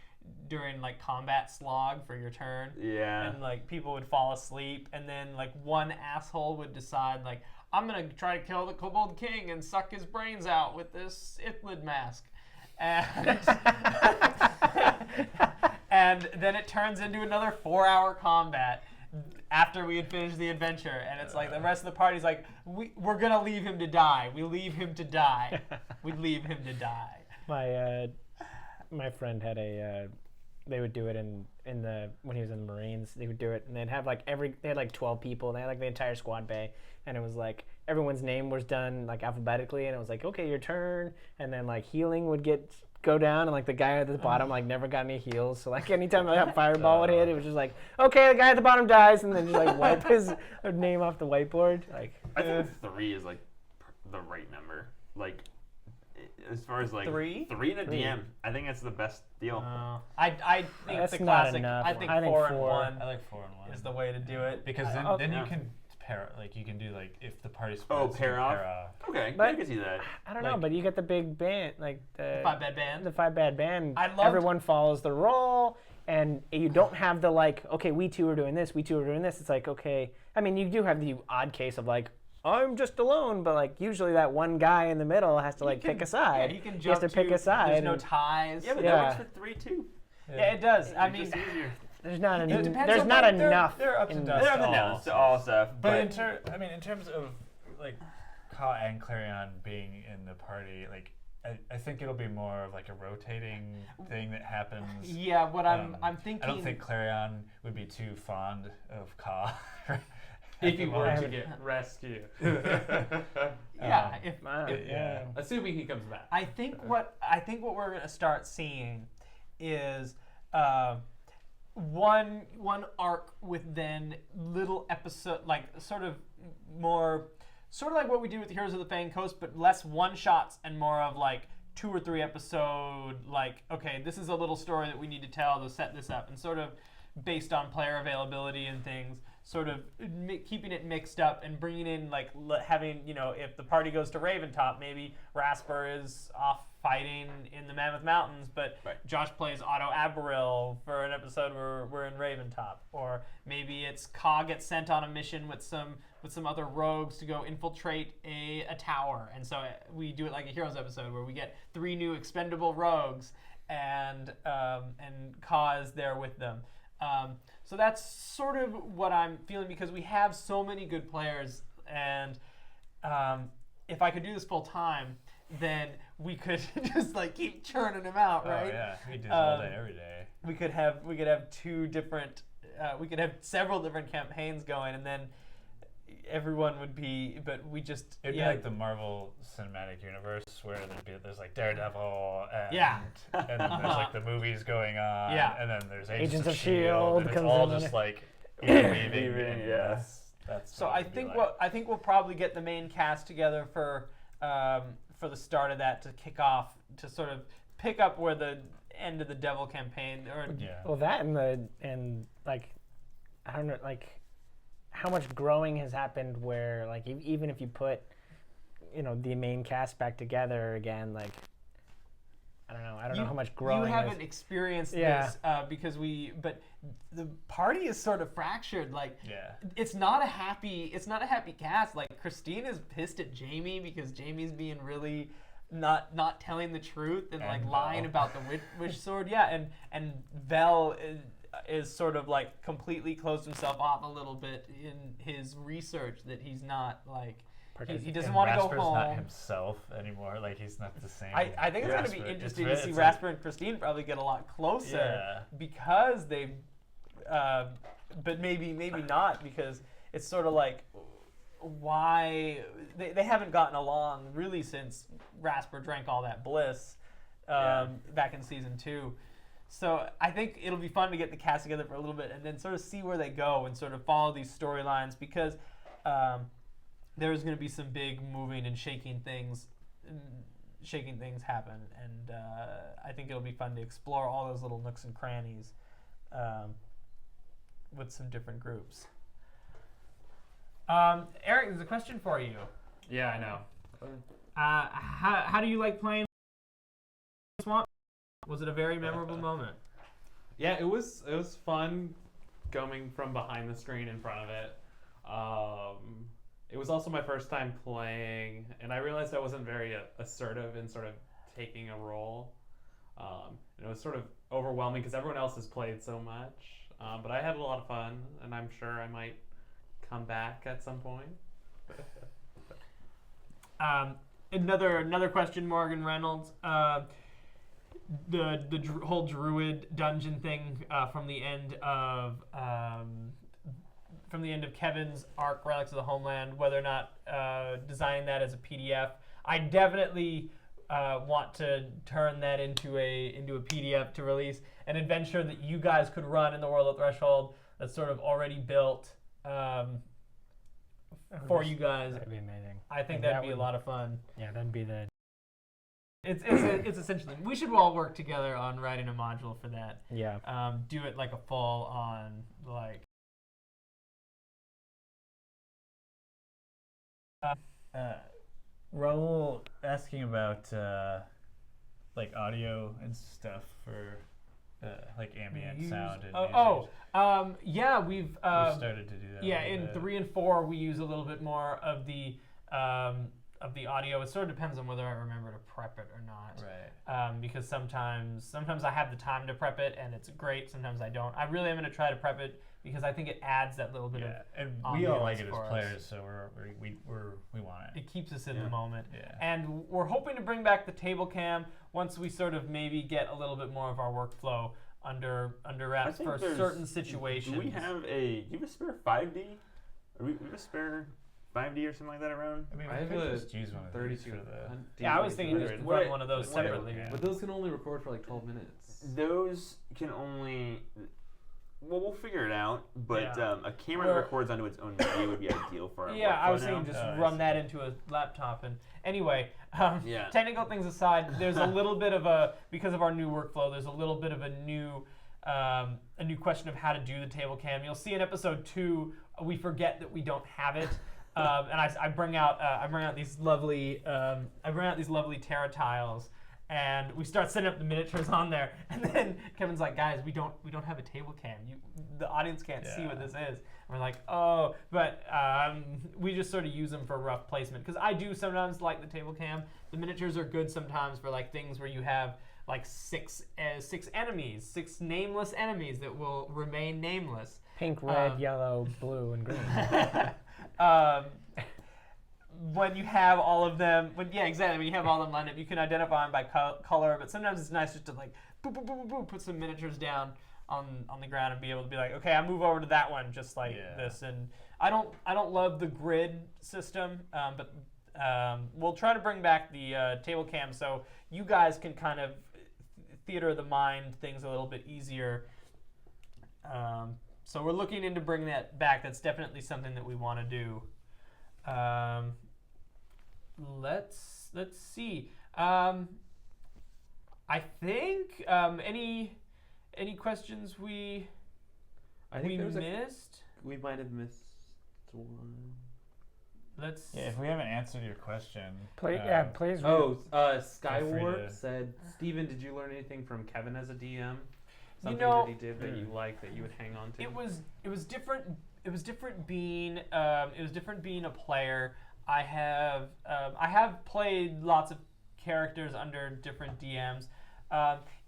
during like combat slog for your turn. Yeah. And like people would fall asleep, and then like one asshole would decide like, I'm gonna try to kill the Kobold King and suck his brains out with this Ithlid mask. And, and then it turns into another 4-hour combat after we had finished the adventure. And it's like the rest of the party's like, we're going to leave him to die. We leave him to die. We leave him to die. My friend had they would do it in the when he was in the Marines. They would do it, and they'd have like they had like 12 people, and they had like the entire squad bay, and it was like everyone's name was done like alphabetically, and it was like, okay, your turn, and then like healing would go down, and like the guy at the bottom like never got any heals, so like anytime that fireball would hit, it was just like, okay, the guy at the bottom dies, and then just like wipe his name off the whiteboard. Like I think 3 is like the right number. Like as far as like 3? 3 in a DM, I think that's the best deal. I think That's the not classic. enough. I think I think 4 and 4. 1 I like 4 and 1 is the way to do it. because then you can pair you can do like if the party splits, pair you off? pair off. Okay, But- I can see that. I don't know, Like- but you get the big band, like the 5 bad band. the 5 bad band. I loved- Everyone follows the role, and you don't have the like, okay, we two are doing this, we two are doing this. It's like, okay, I mean, you do have the odd case of like, I'm just alone, but like usually that one guy in the middle has to like pick a side. Yeah, he can He has jump to pick a side. There's no and ties. Yeah, but Yeah. that works for 3 too. Yeah, it does. I mean, Just easier. there's not It enough. depends There's on, not like, their- enough. their ups in- and downs. They're the all notes, stuff. all stuff. But in terms of like Ka and Clarion being in the party, like I think it'll be more of like a rotating thing that happens. yeah. What I'm thinking. I don't think Clarion would be too fond of Ka. If he were to haven't- get rescued. Yeah. If yeah. Assuming he comes back. I think what we're gonna start seeing is one arc with then little episode like sort of like what we do with Heroes of the Fang Coast, but less one shots and more of like 2 or 3 episode like, okay, this is a little story that we need to tell to set this up, and sort of based on player availability and things, sort of keeping it mixed up and bringing in like having, you know, if the party goes to Raventop, maybe Rasper is off fighting in the Mammoth Mountains, but Josh plays Otto Aberil for an episode where we're in Raventop, or maybe it's Ka gets sent on a mission with some other rogues to go infiltrate a tower, and so we do it like a Heroes episode where we get 3 new expendable rogues, and Ka is there with them. So that's sort of what I'm feeling, because we have so many good players, and if I could do this full time, then we could just like keep churning them out, right? Oh yeah, we do this all day, every day. We could have 2 different, we could have several different campaigns going, and then everyone would be, but we just It'd be like the Marvel Cinematic Universe where there's like Daredevil and, Yeah. and then there's like the movies going on, Yeah. and then there's Agents of S.H.I.E.L.D. S.H.I.E.L.D. and it's comes all in just on like weaving, Yeah. That's So what I it'd be think like. we'll probably get the main cast together for the start of that, to kick off, to sort of pick up where the end of the Devil campaign, or Yeah. Well, that and like, I don't know, like how much growing has happened where like even if you put, you know, the main cast back together again, like I don't know how much growing. You haven't is. experienced Yeah. this because but the party is sort of fractured. Like, Yeah. it's not a happy cast. Like, Christine is pissed at Jamie because Jamie's being really not telling the truth and like And lying Vel. about the wish sword. Yeah, and Vel is sort of like completely closed himself off a little bit in his research, that he's not like he doesn't And want to go Rasper's home. not himself anymore. Like he's not the same. I think it's going to be Rasper. interesting It's to see it's Rasper and Christine probably get a lot closer Yeah. because they, but maybe not, because it's sort of like why they haven't gotten along really since Rasper drank all that bliss back in season 2. So I think it'll be fun to get the cast together for a little bit and then sort of see where they go and sort of follow these storylines, because there's going to be some big moving and shaking things happen, and I think it'll be fun to explore all those little nooks and crannies with some different groups. Eric, there's a question for you. Yeah, I know. How do you like playing Swamp? Was it a very memorable moment? Yeah, it was fun going from behind the screen in front of it. It was also my first time playing, and I realized I wasn't very assertive in sort of taking a role. And it was sort of overwhelming because everyone else has played so much. But I had a lot of fun, and I'm sure I might come back at some point. Another question, Morgan Reynolds. The whole druid dungeon thing from the end of Kevin's arc, Relics of the Homeland, whether or not designing that as a PDF. I definitely want to turn that into a PDF to release, an adventure that you guys could run in the World of Threshold that's sort of already built for you guys. That'd be amazing. I think Like, that'd be a lot of fun. Yeah, that'd be the. It's essentially, we should all work together on writing a module for that. Yeah. Do it like a full on like. Raul asking about like audio and stuff for like ambient sound and music. Yeah, we've We've started to do that. yeah, a little in bit. 3 and 4 we use a little bit more of the audio. It sort of depends on whether I remember to prep it or not. Right. Because sometimes I have the time to prep it and it's great. Sometimes I don't. I really am going to try to prep it because I think it adds that little bit of. Yeah, and we all like ambiance it for as us. players, so we want it. It keeps us in Yeah. the moment. Yeah. And we're hoping to bring back the table cam once we sort of maybe get a little bit more of our workflow under wraps think for there's- certain situations. Do we have do you have a spare 5D? Or we have a spare 5D or something like that around? I mean, I we have could a just use one of these 32. for the. Yeah, I was thinking just 32. run one of those What- separately. yeah. But those can only record for like 12 minutes. Those can only. Well, we'll figure it out. But Yeah. a camera Or- that records onto its own media would be ideal for our Yeah, I workflow was now. thinking just Oh, I run see. that into a laptop. And anyway, Yeah. technical things aside, there's a little bit of a, because of our new workflow, there's a little bit of a new question of how to do the table cam. You'll see in episode 2, we forget that we don't have it. And I bring out these lovely Terra tiles, and we start setting up the miniatures on there. And then Kevin's like, "Guys, we don't have a table cam. The audience can't see what Yeah. this is." And we're like, "Oh," but we just sort of use them for rough placement because I do sometimes like the table cam. The miniatures are good sometimes for like things where you have like six enemies, 6 nameless enemies that will remain nameless. Pink, red, yellow, blue, and green. When you have all of them, when you have all of them lined up, you can identify them by color. But sometimes it's nice just to like boop, boop, boop, boop, boop, put some miniatures down on the ground and be able to be like, okay, I move over to that one just like this. And I don't love the grid system, but we'll try to bring back the table cam so you guys can kind of theater of the mind things a little bit easier. So we're looking into bringing that back. That's definitely something that we want to do. Let's see. I think any questions we missed. We might have missed one. Let's. Yeah, if we haven't answered your question. Please, please. Oh, free Skywarp to- said, Steven, did you learn anything from Kevin as a DM? You Something know- that he did that you liked that you would hang on to? It was different being a player. I have played lots of characters under different DMs.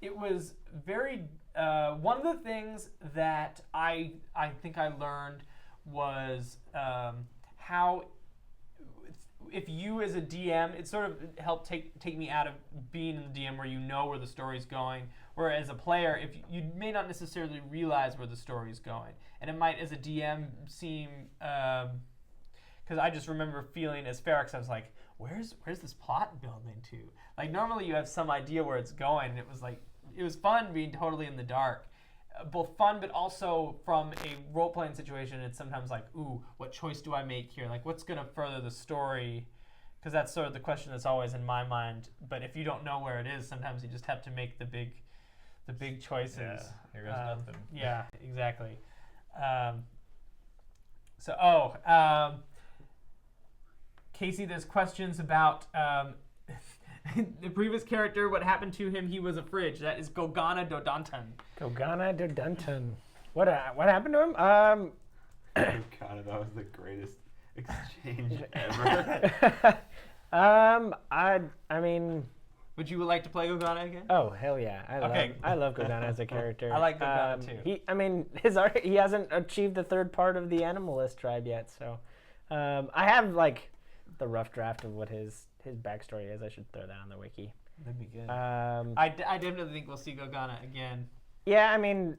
It was very one of the things that I think I learned was how if you as a DM, it sort of helped take me out of being in the DM where you know where the story's going. Whereas a player, if you may not necessarily realize where the story's going, and it might as a DM seem. Because I just remember feeling as Ferox, I was like, where's this plot building to? Like normally you have some idea where it's going, and it was fun being totally in the dark. Both fun, but also from a role-playing situation, it's sometimes like, ooh, what choice do I make here? Like, what's going to further the story? Because that's sort of the question that's always in my mind. But if you don't know where it is, sometimes you just have to make the big choices. Yeah, here goes nothing. Yeah, exactly. Casey, there's questions about the previous character, what happened to him. He was a fridge. That is Gogana Dodontan. Gogana Dodontan. What happened to him? God, that was the greatest exchange ever. I mean, Would you like to play Gogana again? oh hell yeah, I love Gogana as a character. I like Gogana too. He hasn't achieved the third part of the Animalist tribe yet, so I have like the rough draft of what his backstory is. I should throw that on the wiki. That'd be good. I definitely think we'll see Gogana again. Yeah, I mean,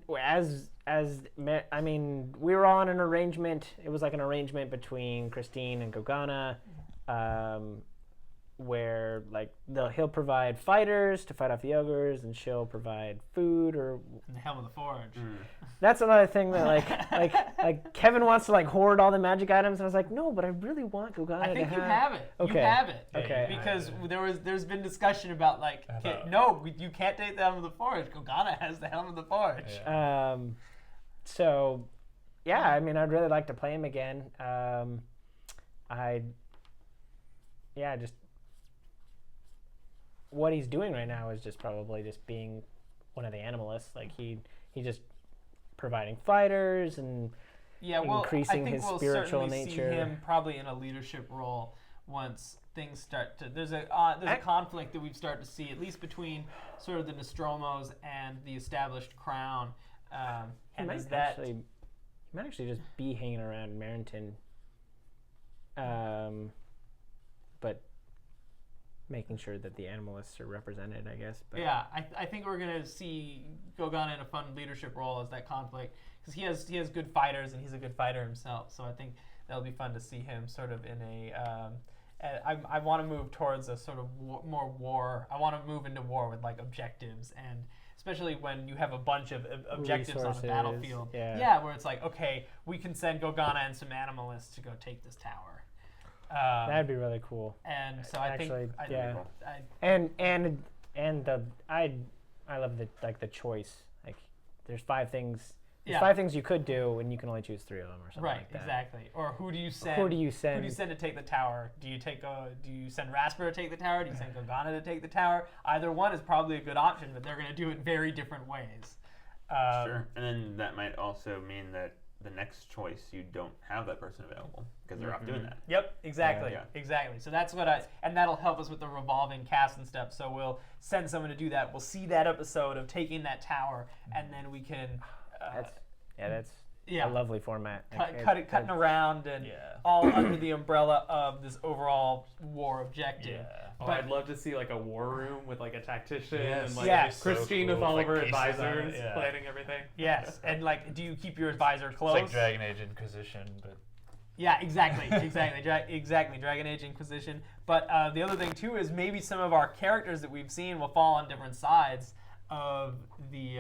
we were all in an arrangement. It was like an arrangement between Christine and Gogana, where like he'll provide fighters to fight off the ogres, and she'll provide food or. And the Helm of the Forge. That's another thing that like Kevin wants to like hoard all the magic items, and I was like, no, but I really want Gogana I think to you have it. Okay. You have it. Okay. Because there's been discussion about like, you can't take the Helm of the Forge. Gogana has the Helm of the Forge. Yeah. So, yeah, I mean, I'd really like to play him again. Just what he's doing right now is just probably just being one of the animalists. Like he's just providing fighters and increasing I think his we'll spiritual certainly nature. See him probably in a leadership role once things start to. There's a conflict that we've started to see, at least between sort of the Nostromos and the established crown. He might actually just be hanging around Marenton, but making sure that the animalists are represented, I guess. But yeah, I think we're gonna see Gogana in a fun leadership role as that conflict, because he has good fighters and he's a good fighter himself. So I think that'll be fun to see him sort of in a. I want to move towards a sort of more war. I want to move into war with like objectives, and especially when you have a bunch of objectives on a battlefield. Yeah, where it's like, okay, we can send Gogana and some animalists to go take this tower. that'd be really cool. And so I love the choice. Like, there's 5 things. There's 5 things you could do, and you can only choose 3 of them, or something like that. Right, exactly. Or who do you send? Who do you send? Who do you send to take the tower? Do you send Rasper to take the tower? Do you send Gogana to take the tower? Either one is probably a good option, but they're going to do it very different ways. Sure. And then that might also mean that the next choice you don't have that person available because they're off doing that. Yep, exactly, Yeah. exactly. So that's what and that'll help us with the revolving cast and stuff. So we'll send someone to do that. We'll see that episode of taking that tower, and then we can. That's a lovely format. Cutting around and all under the umbrella of this overall war objective. Yeah. Oh, But- I'd love to see like a war room with like a tactician Yes. and like Yes. Christine So with cool. all of her Like pieces on it, advisors yeah. planning everything. Yes, and like, do you keep your advisor It's close? like Dragon Age Inquisition, but Yeah, exactly. Exactly. Dragon Age Inquisition. But the other thing too is maybe some of our characters that we've seen will fall on different sides of the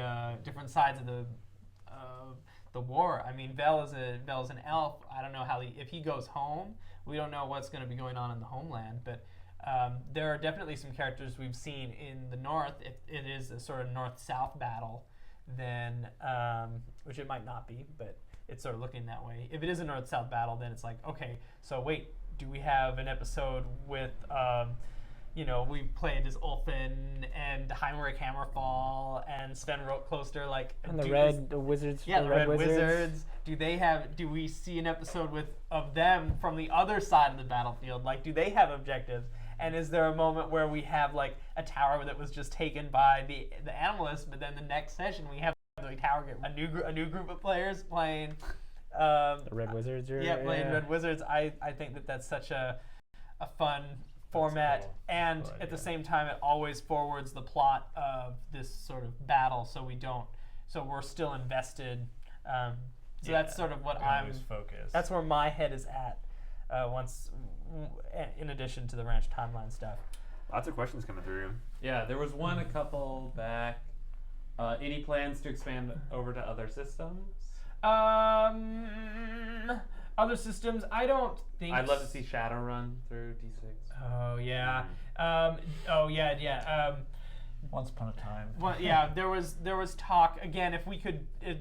the war. I mean, Vel is an elf. I don't know if he goes home. We don't know what's going to be going on in the homeland, but there are definitely some characters we've seen in the north. If it is a sort of north-south battle, then which it might not be, but it's sort of looking that way. If it is a north-south battle, then it's like, okay, so wait, do we have an episode with we played as Ulfin and Heinrich Hammerfall and Sven Rotkloster, like, And the wizards. yeah, the the Red Wizards. Do we see an episode of them from the other side of the battlefield? Like, do they have objectives? And is there a moment where we have like a tower that was just taken by the animalists, but then the next session we have the tower get a new group of players playing. The Red Wizards are Playing Red Wizards. I think that's such a fun format, cool. and Cool at the idea. same time, it always forwards the plot of this sort of battle, so we're still invested. So that's sort of what I'm. Focused. That's where my head is at. In addition to the ranch timeline stuff. Lots of questions coming through. Yeah, there was one a couple back. Any plans to expand over to other systems? Other systems, I don't think. I'd love to see Shadowrun through D6. Oh yeah. Once upon a time. Well, yeah, there was talk again. If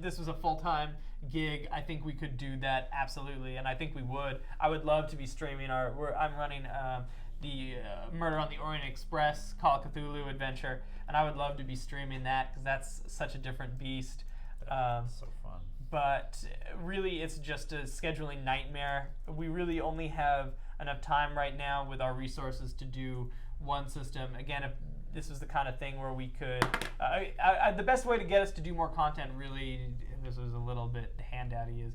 this was a full-time gig, I think we could do that absolutely, and I think we would. I would love to be streaming I'm running the Murder on the Orient Express Call of Cthulhu adventure, and I would love to be streaming that because that's such a different beast. So fun. But really, it's just a scheduling nightmare. We really only have enough time right now with our resources to do one system. Again, if this was the kind of thing where we could, the best way to get us to do more content, really, and this was a little bit handouty, is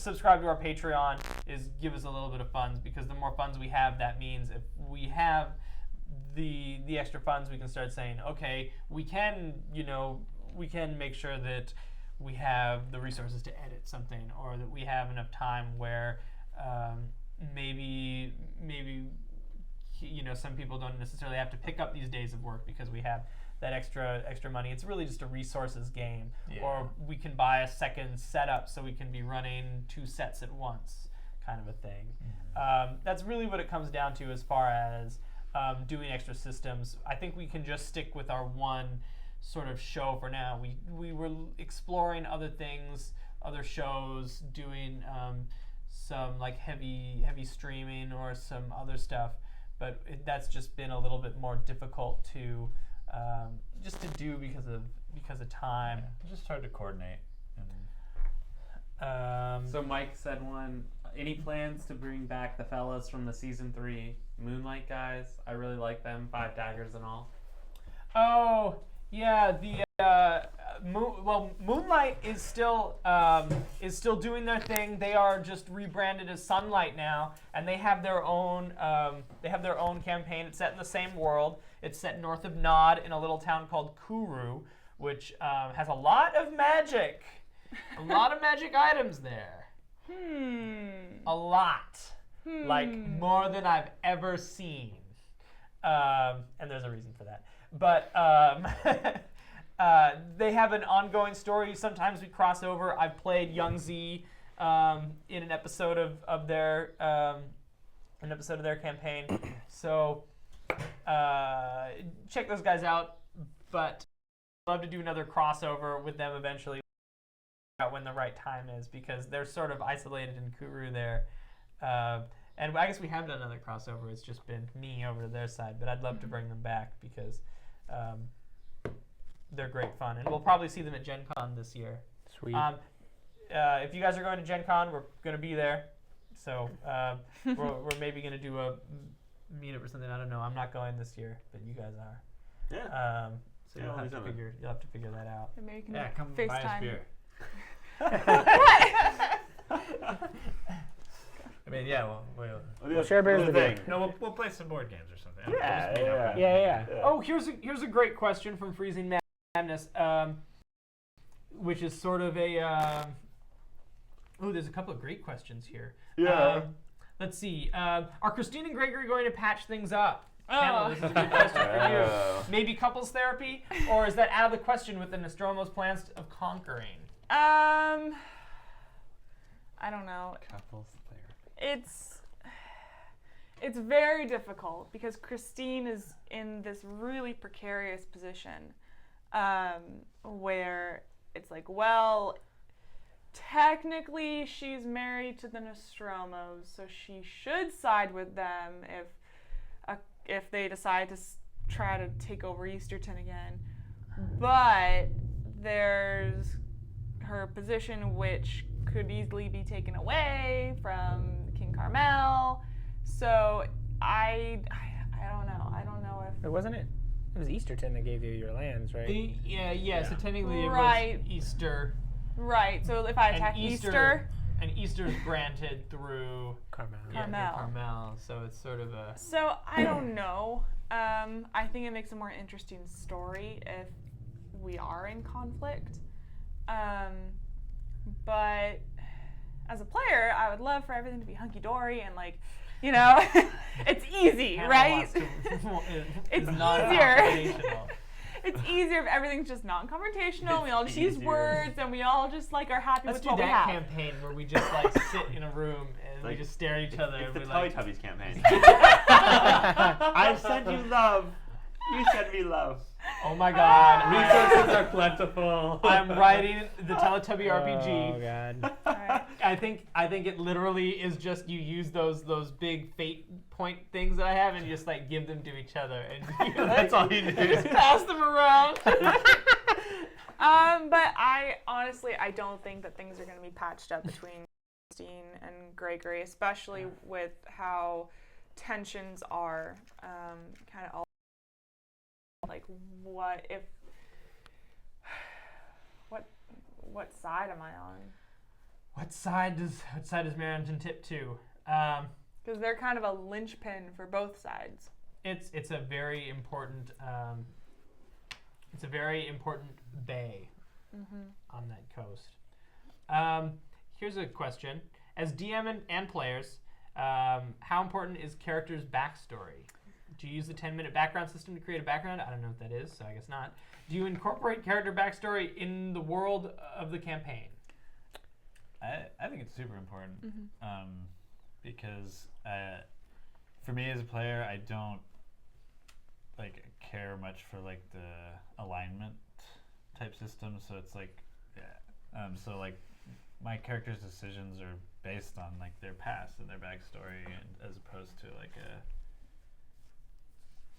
subscribe to our Patreon, is give us a little bit of funds, because the more funds we have, that means if we have the extra funds, we can start saying, okay, we can make sure that we have the resources to edit something, or that we have enough time where maybe some people don't necessarily have to pick up these days of work because we have that extra money. It's really just a resources game. Yeah. Or we can buy a second setup so we can be running 2 sets at once, kind of a thing. That's really what it comes down to as far as doing extra systems. I think we can just stick with our one sort of show for now. We were exploring other things, other shows, doing some like heavy streaming or some other stuff, but that's just been a little bit more difficult to just to do because of time. It's just hard to coordinate. So Mike said one. Any plans to bring back the fellas from the season 3 Moonlight guys? I really like them. 5 daggers and all. Oh yeah, the Moonlight is still doing their thing. They are just rebranded as Sunlight now, and they have their own campaign. It's set in the same world. It's set north of Nod in a little town called Kuru, which has a lot of magic, a lot of magic items there. A lot, like more than I've ever seen, and there's a reason for that. But they have an ongoing story. Sometimes we cross over. I've played Young Z in an episode of their campaign. So check those guys out. But I'd love to do another crossover with them eventually. Out when the right time is, because they're sort of isolated in Kuru there. And I guess we have done another crossover. It's just been me over to their side. But I'd love to bring them back because they're great fun. And we'll probably see them at Gen Con this year. Sweet. If you guys are going to Gen Con, we're going to be there. So we're maybe going to do a meetup or something. I don't know. I'm not going this year, but you guys are. Yeah. So Yeah, you'll have I'll to figure that out. And maybe you can Yeah, come FaceTime. buy us beer. I mean, yeah, We'll share beers with you. no, we'll play some board games or something. Yeah, We'll just meet up and- Yeah. Oh, here's a great question from Freezing Madness, which is sort of a. There's a couple of great questions here. Yeah. Let's see. Are Christine and Gregory going to patch things up? Oh. Kendall, this is a good question for you. Oh. Maybe couples therapy, or is that out of the question with the Nostromo's plans of conquering? I don't know. Couples therapy. It's very difficult because Christine is in this really precarious position where it's like, well, technically she's married to the Nostromos, so she should side with them if they decide to try to take over Easterton again. But there's her position, which could easily be taken away from King Carmel. So I don't know. I don't know if Wasn't it It was Easterton that gave you your lands, right? So technically it Right. was Easter. Right. So if I And attack Easter- Easter, And Easter's granted through Carmel. Carmel. Carmel, so it's sort of a. so I don't know. I think it makes a more interesting story if we are in conflict. But as a player, I would love for everything to be hunky dory and like, you know, it's easy, Hannah right? wants to- It's non-confrontational. It's easier if everything's just non-confrontational. We all just use easier. words and we all just like are happy Let's with do what we that have. campaign where we just like sit in a room and we Like, just stare at each other It's and the we're like, Teletubbies campaign. I send you love. You send me love. oh my god, Resources are plentiful. I'm writing the Teletubby RPG. Oh god. Alright. I think it literally is just you use those big fate point things that I have and you just like give them to each other and That's all you do. just pass them around. But I honestly, I don't think that things are going to be patched up between Christine and Gregory, especially with how tensions are kind of all like what if what side am I on? What side does Merrington tip to? Because they're kind of a linchpin for both sides. It's a very important bay on that coast. Here's a question: as DM and players, how important is characters' backstory? Do you use the 10-minute background system to create a background? I don't know what that is, so I guess not. Do you incorporate character backstory in the world of the campaign? I think it's super important because for me as a player, I don't like care much for like the alignment type system. So it's like, so like my character's decisions are based on like their past and their backstory, and as opposed to like a.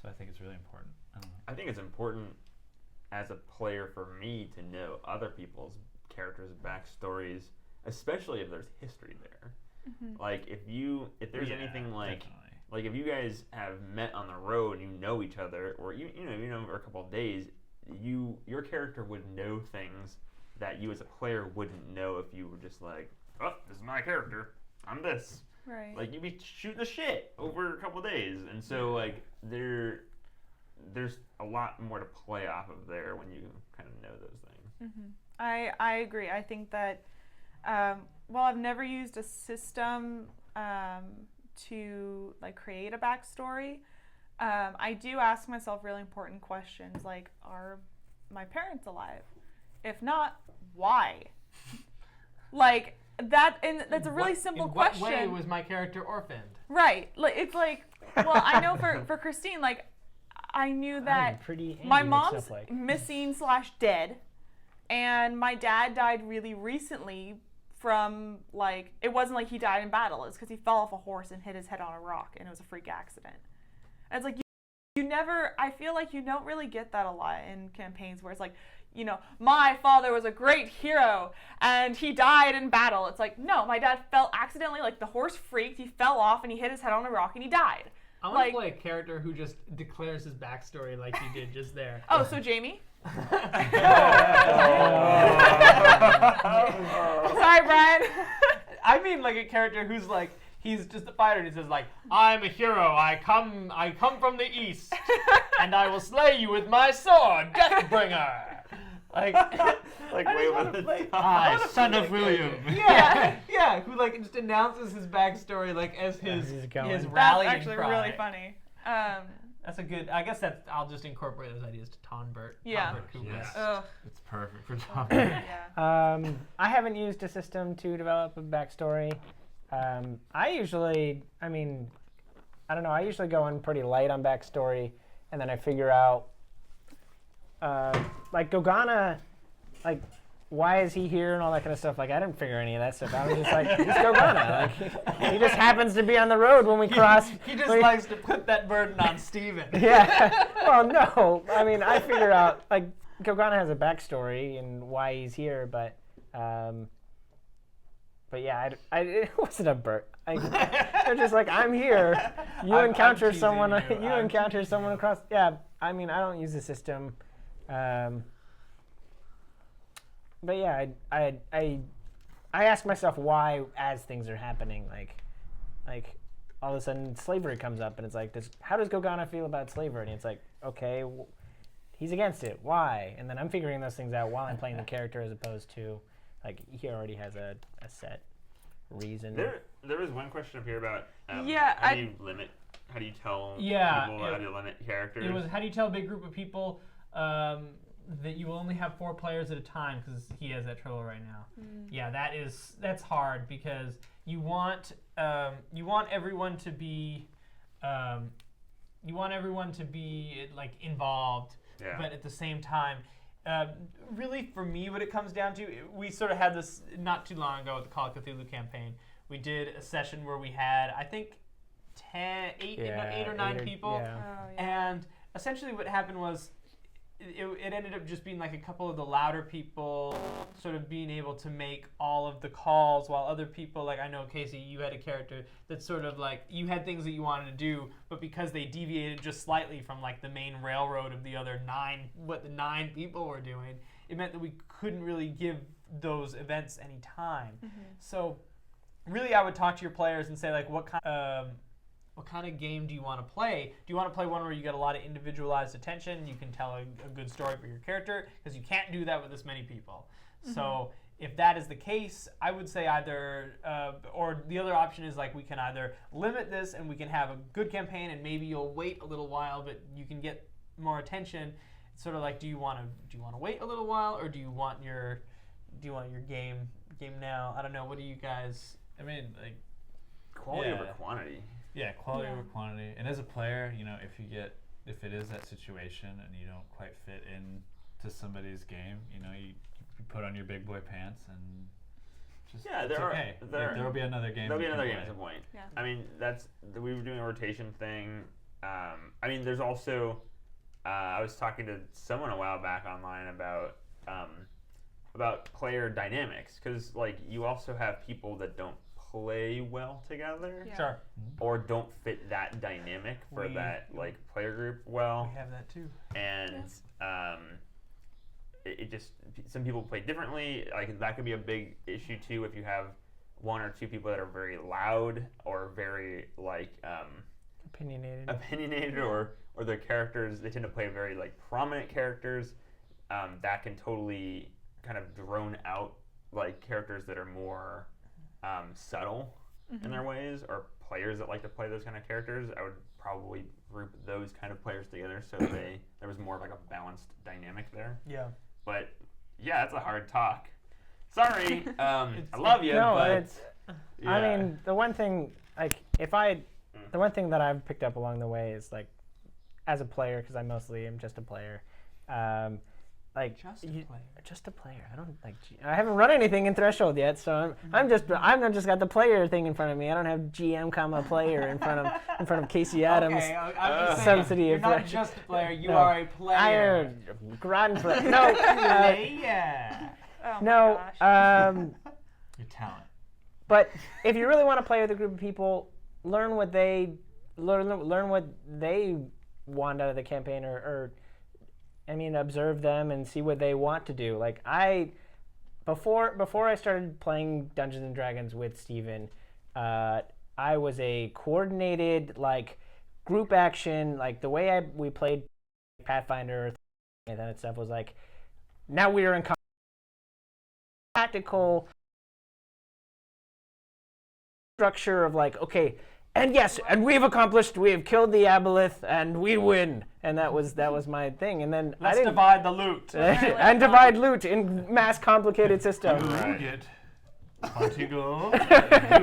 So I think it's really important. I don't know. I think it's important as a player for me to know other people's characters' backstories, especially if there's history there. Like if there's anything like Definitely. like if you guys have met on the road and you know each other, or you know for a couple of days, your character would know things that you as a player wouldn't know if you were just like, oh, this is my character, I'm this. Right. Like you'd be shooting the shit over a couple of days, and so like there's a lot more to play off of there when you kind of know those things. I agree. I think that while I've never used a system to like create a backstory, I do ask myself really important questions like, are my parents alive? If not, why? Like that, and that's a really simple question. In what way was my character orphaned? Right. Like it's like, well, I know for Christine, like I knew that Pretty my handy mom's stuff like. missing/dead, and my dad died really recently from like, it wasn't like he died in battle. It's because he fell off a horse and hit his head on a rock, and it was a freak accident. And it's like you never. I feel like you don't really get that a lot in campaigns where it's like, you know, my father was a great hero and he died in battle. It's like, no, my dad fell accidentally, like the horse freaked, he fell off and he hit his head on a rock and he died. I want to play a character who just declares his backstory like you did just there. Oh, so Jamie? Sorry, Brian. I mean like a character who's like, he's just a fighter and he says like, I'm a hero, I come from the east, and I will slay you with my sword, Deathbringer. Like Way over the top. I, son of William. yeah, who like just announces his backstory like as his he's going. his That's rallying That's actually cry. really funny. That's a good. I guess I'll just incorporate those ideas to Tonbert. Yeah. Tonbert Cooper. Yes. Ugh, It's perfect for Tom. yeah. I haven't used a system to develop a backstory. I usually go in pretty light on backstory, and then I figure out, like Gogana, like why is he here and all that kind of stuff. Like I didn't figure any of that stuff. I was just like, he's Gogana. Like he just happens to be on the road when we cross. He just likes to put that burden on Steven. Yeah. Well, no. I mean, I figure out like Gogana has a backstory and why he's here, but but yeah, it wasn't a bird. They're just like, I'm here. You I'm encounter teasing someone. you. You I'm encounter teasing someone you. across. Yeah, I mean, I don't use the system, but yeah, I ask myself why as things are happening, like all of a sudden slavery comes up, and it's like, how does Gogana feel about slavery? And it's like, okay, he's against it. Why? And then I'm figuring those things out while I'm playing the character, as opposed to like he already has a set reason. There was one question up here about Yeah, how do you tell Yeah, people how to limit characters? It was, how do you tell a big group of people that you will only have 4 players at a time, because he has that trouble right now. Yeah, that's hard, because you want everyone to be like involved, Yeah. but at the same time, really for me, what it comes down to, we sort of had this not too long ago with the Call of Cthulhu campaign. We did a session where we had, I think, 8 or 9 people. Yeah. Oh, yeah. And essentially what happened was it ended up just being like a couple of the louder people sort of being able to make all of the calls, while other people, like I know, Casey, you had a character that sort of like, you had things that you wanted to do, but because they deviated just slightly from like the main railroad of the other 9 people were doing, it meant that we couldn't really give those events any time. So really I would talk to your players and say, like, what kind of game do you want to play? Do you want to play one where you get a lot of individualized attention? You can tell a good story for your character, because you can't do that with this many people. So if that is the case, I would say either, or the other option is like, we can either limit this and we can have a good campaign, and maybe you'll wait a little while, but you can get more attention. It's sort of like, do you want to wait a little while, or do you want your game now? I don't know. What do you guys? I mean, like, Quality Yeah. over quantity. yeah, quality Yeah. over quantity. And as a player, you know, if it is that situation and you don't quite fit into somebody's game, you know, you put on your big boy pants and just Yeah, it's okay. There'll be another game. There'll be you can another game play. at some point. Yeah. I mean, we were doing a rotation thing. I mean, there's also, I was talking to someone a while back online about player dynamics, because like you also have people that don't play well together, Yeah. Sure, or don't fit that dynamic for We- that like player group well, we have that too. and it just, some people play differently. Like that could be a big issue too if you have 1 or 2 people that are very loud or very like opinionated, or their characters, they tend to play very like prominent characters. That can totally kind of drone out like characters that are more subtle in their ways, or players that like to play those kind of characters. I would probably group those kind of players together so there was more of like a balanced dynamic there. Yeah. But yeah, it's a hard talk. Sorry, I love you, but it's. I yeah. mean, the one thing, like, the one thing that I've picked up along the way is like, as a player, because I mostly am just a player, like Just a player. just a player. I don't like. I haven't run anything in Threshold yet, so I'm just got the player thing in front of me. I don't have GM, player in front of Casey Adams. Okay, I'm just saying, Subsidy you're of not Thresh- just a player, you No. are a player. Grand player. No, Yeah. Oh my no. gosh. Your talent. But if you really want to play with a group of people, learn what they want out of the campaign, or observe them and see what they want to do. Like before I started playing Dungeons and Dragons with Steven, I was a coordinated like group action, like the way we played Pathfinder and that stuff was like, now we are in tactical structure of like, okay, and yes, and we have killed the Aboleth, and we win, and that was my thing. And then Let's I didn't divide the loot. and divide loot in mass complicated system. Right. Get Pontigo.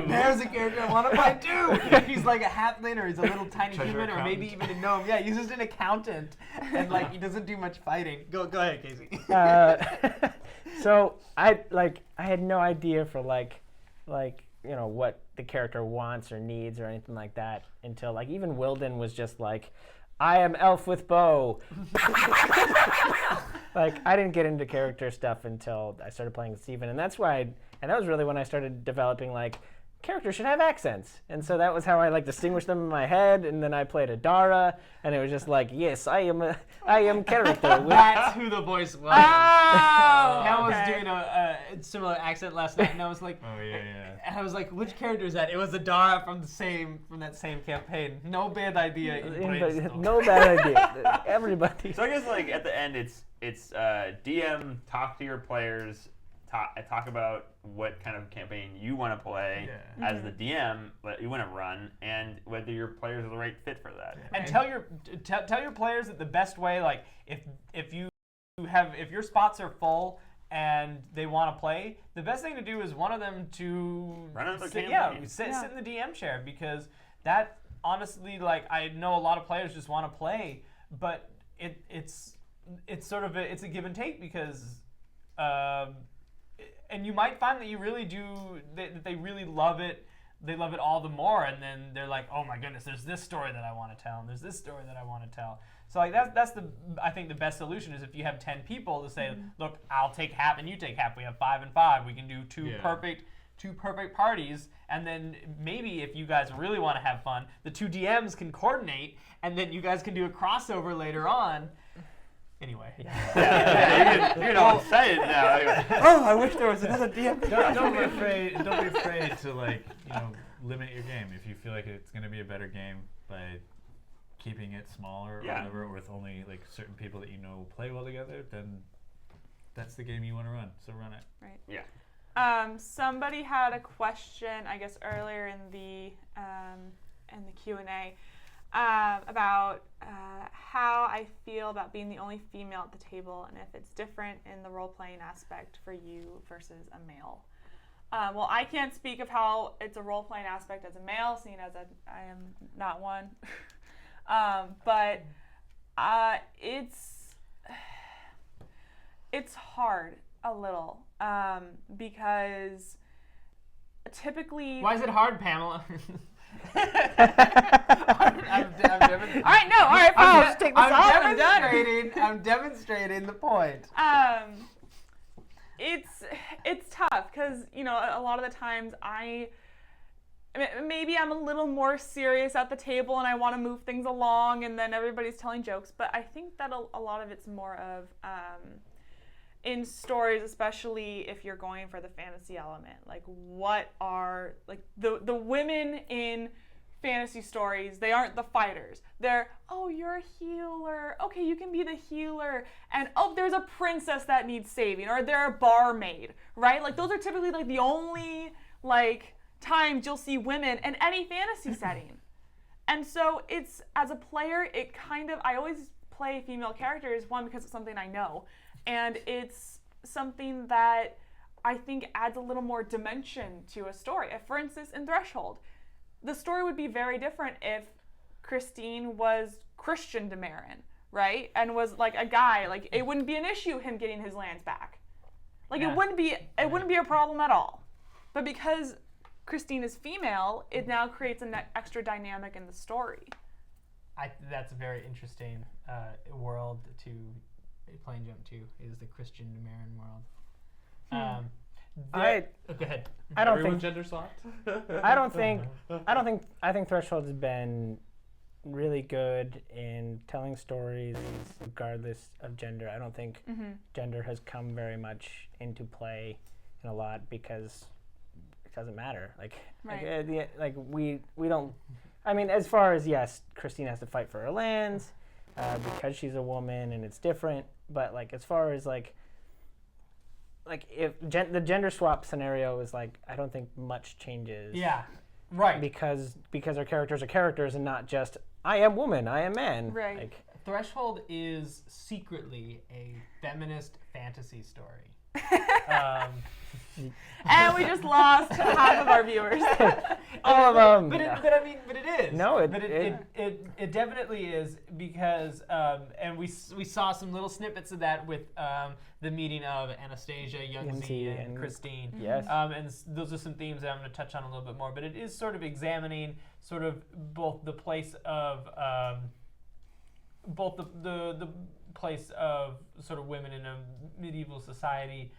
There's a character I want to play too. He's like a halfling, or he's a little tiny Treasure human, or maybe even a gnome. Yeah, he's just an accountant, and like he doesn't do much fighting. Go ahead, Casey. So I had no idea for like what the character wants or needs or anything like that until like even Wilden was just like, I am elf with bow. Like I didn't get into character stuff until I started playing with Steven, and that's why And that was really when I started developing like characters should have accents, and so that was how I like distinguished them in my head. And then I played Adara, and it was just like, yes, I am character. With That's who the voice was. Oh, Hal was okay. doing a similar accent last night, and I was like, Oh yeah. and I was like, which character is that? It was Adara from that same campaign. No bad idea. In brainstorm. no bad idea. Everybody. So I guess like at the end, it's DM talk to your players, talk about what kind of campaign you want to play as the DM that you want to run, and whether your players are the right fit for that. And tell your players that the best way, like if your spots are full and they want to play, the best thing to do is one of them to Run another sit, campaign. sit in the DM chair, because that honestly, like, I know a lot of players just want to play, but it's sort of it's a give and take, because and you might find that you really do that they really love it. They love it all the more, and then they're like, oh my goodness, there's this story that I want to tell, and there's this story that I want to tell. So like that's I think the best solution is if you have 10 people to say, look, I'll take half and you take half. We have 5 and 5. We can do two perfect parties, and then maybe if you guys really want to have fun, the 2 DMs can coordinate, and then you guys can do a crossover later on. Anyway. You're all excited now. Like, oh, I wish there was another DM. Don't be afraid. Don't be afraid to like limit your game. If you feel like it's going to be a better game by keeping it smaller or whatever, with only like certain people that play well together, then that's the game you want to run. So run it. Right. Yeah. Somebody had a question, I guess, earlier in the Q&A about how I feel about being the only female at the table, and if it's different in the role-playing aspect for you versus a male. Well, I can't speak of how it's a role-playing aspect as a male, seeing as I am not one. But it's hard a little because typically. Why is it hard, Pamela? I'm All right, fine. Let's take this off and done. I'm demonstrating the point. It's tough because a lot of the times maybe I'm a little more serious at the table and I want to move things along, and then everybody's telling jokes. But I think that a lot of it's more of in stories, especially if you're going for the fantasy element. Like, what are the women in fantasy stories? They aren't the fighters. They're, oh, you're a healer. Okay, you can be the healer. And oh, there's a princess that needs saving, or they're a barmaid, right? Like, those are typically like the only times you'll see women in any fantasy setting. And so it's, as a player, I always play female characters, one, because it's something I know, and it's something that I think adds a little more dimension to a story. If, for instance, in Threshold, the story would be very different if Christine was Christian Demarin, right? And was like a guy. Like, it wouldn't be an issue him getting his lands back. Like, it wouldn't be a problem at all. But because Christine is female, it now creates an extra dynamic in the story. That's a very interesting world to play and jump to, is the Christian Demarin world. Go ahead. I don't Everyone think gender swapped. I think Threshold has been really good in telling stories regardless of gender. I don't think gender has come very much into play in a lot because it doesn't matter. We don't. I mean, as far as, yes, Christine has to fight for her lands because she's a woman and it's different. But as far as if the gender swap scenario is I don't think much changes. Yeah, right. Because our characters are characters and not just I am woman, I am man. Right. Threshold is secretly a feminist fantasy story. And we just lost half of our viewers. All of them. But it is. No, it definitely is, because and we saw some little snippets of that with the meeting of Anastasia, Youngzi, and Christine. Yes. And those are some themes that I'm going to touch on a little bit more. But it is sort of examining sort of both the place of both the place of sort of women in a medieval society.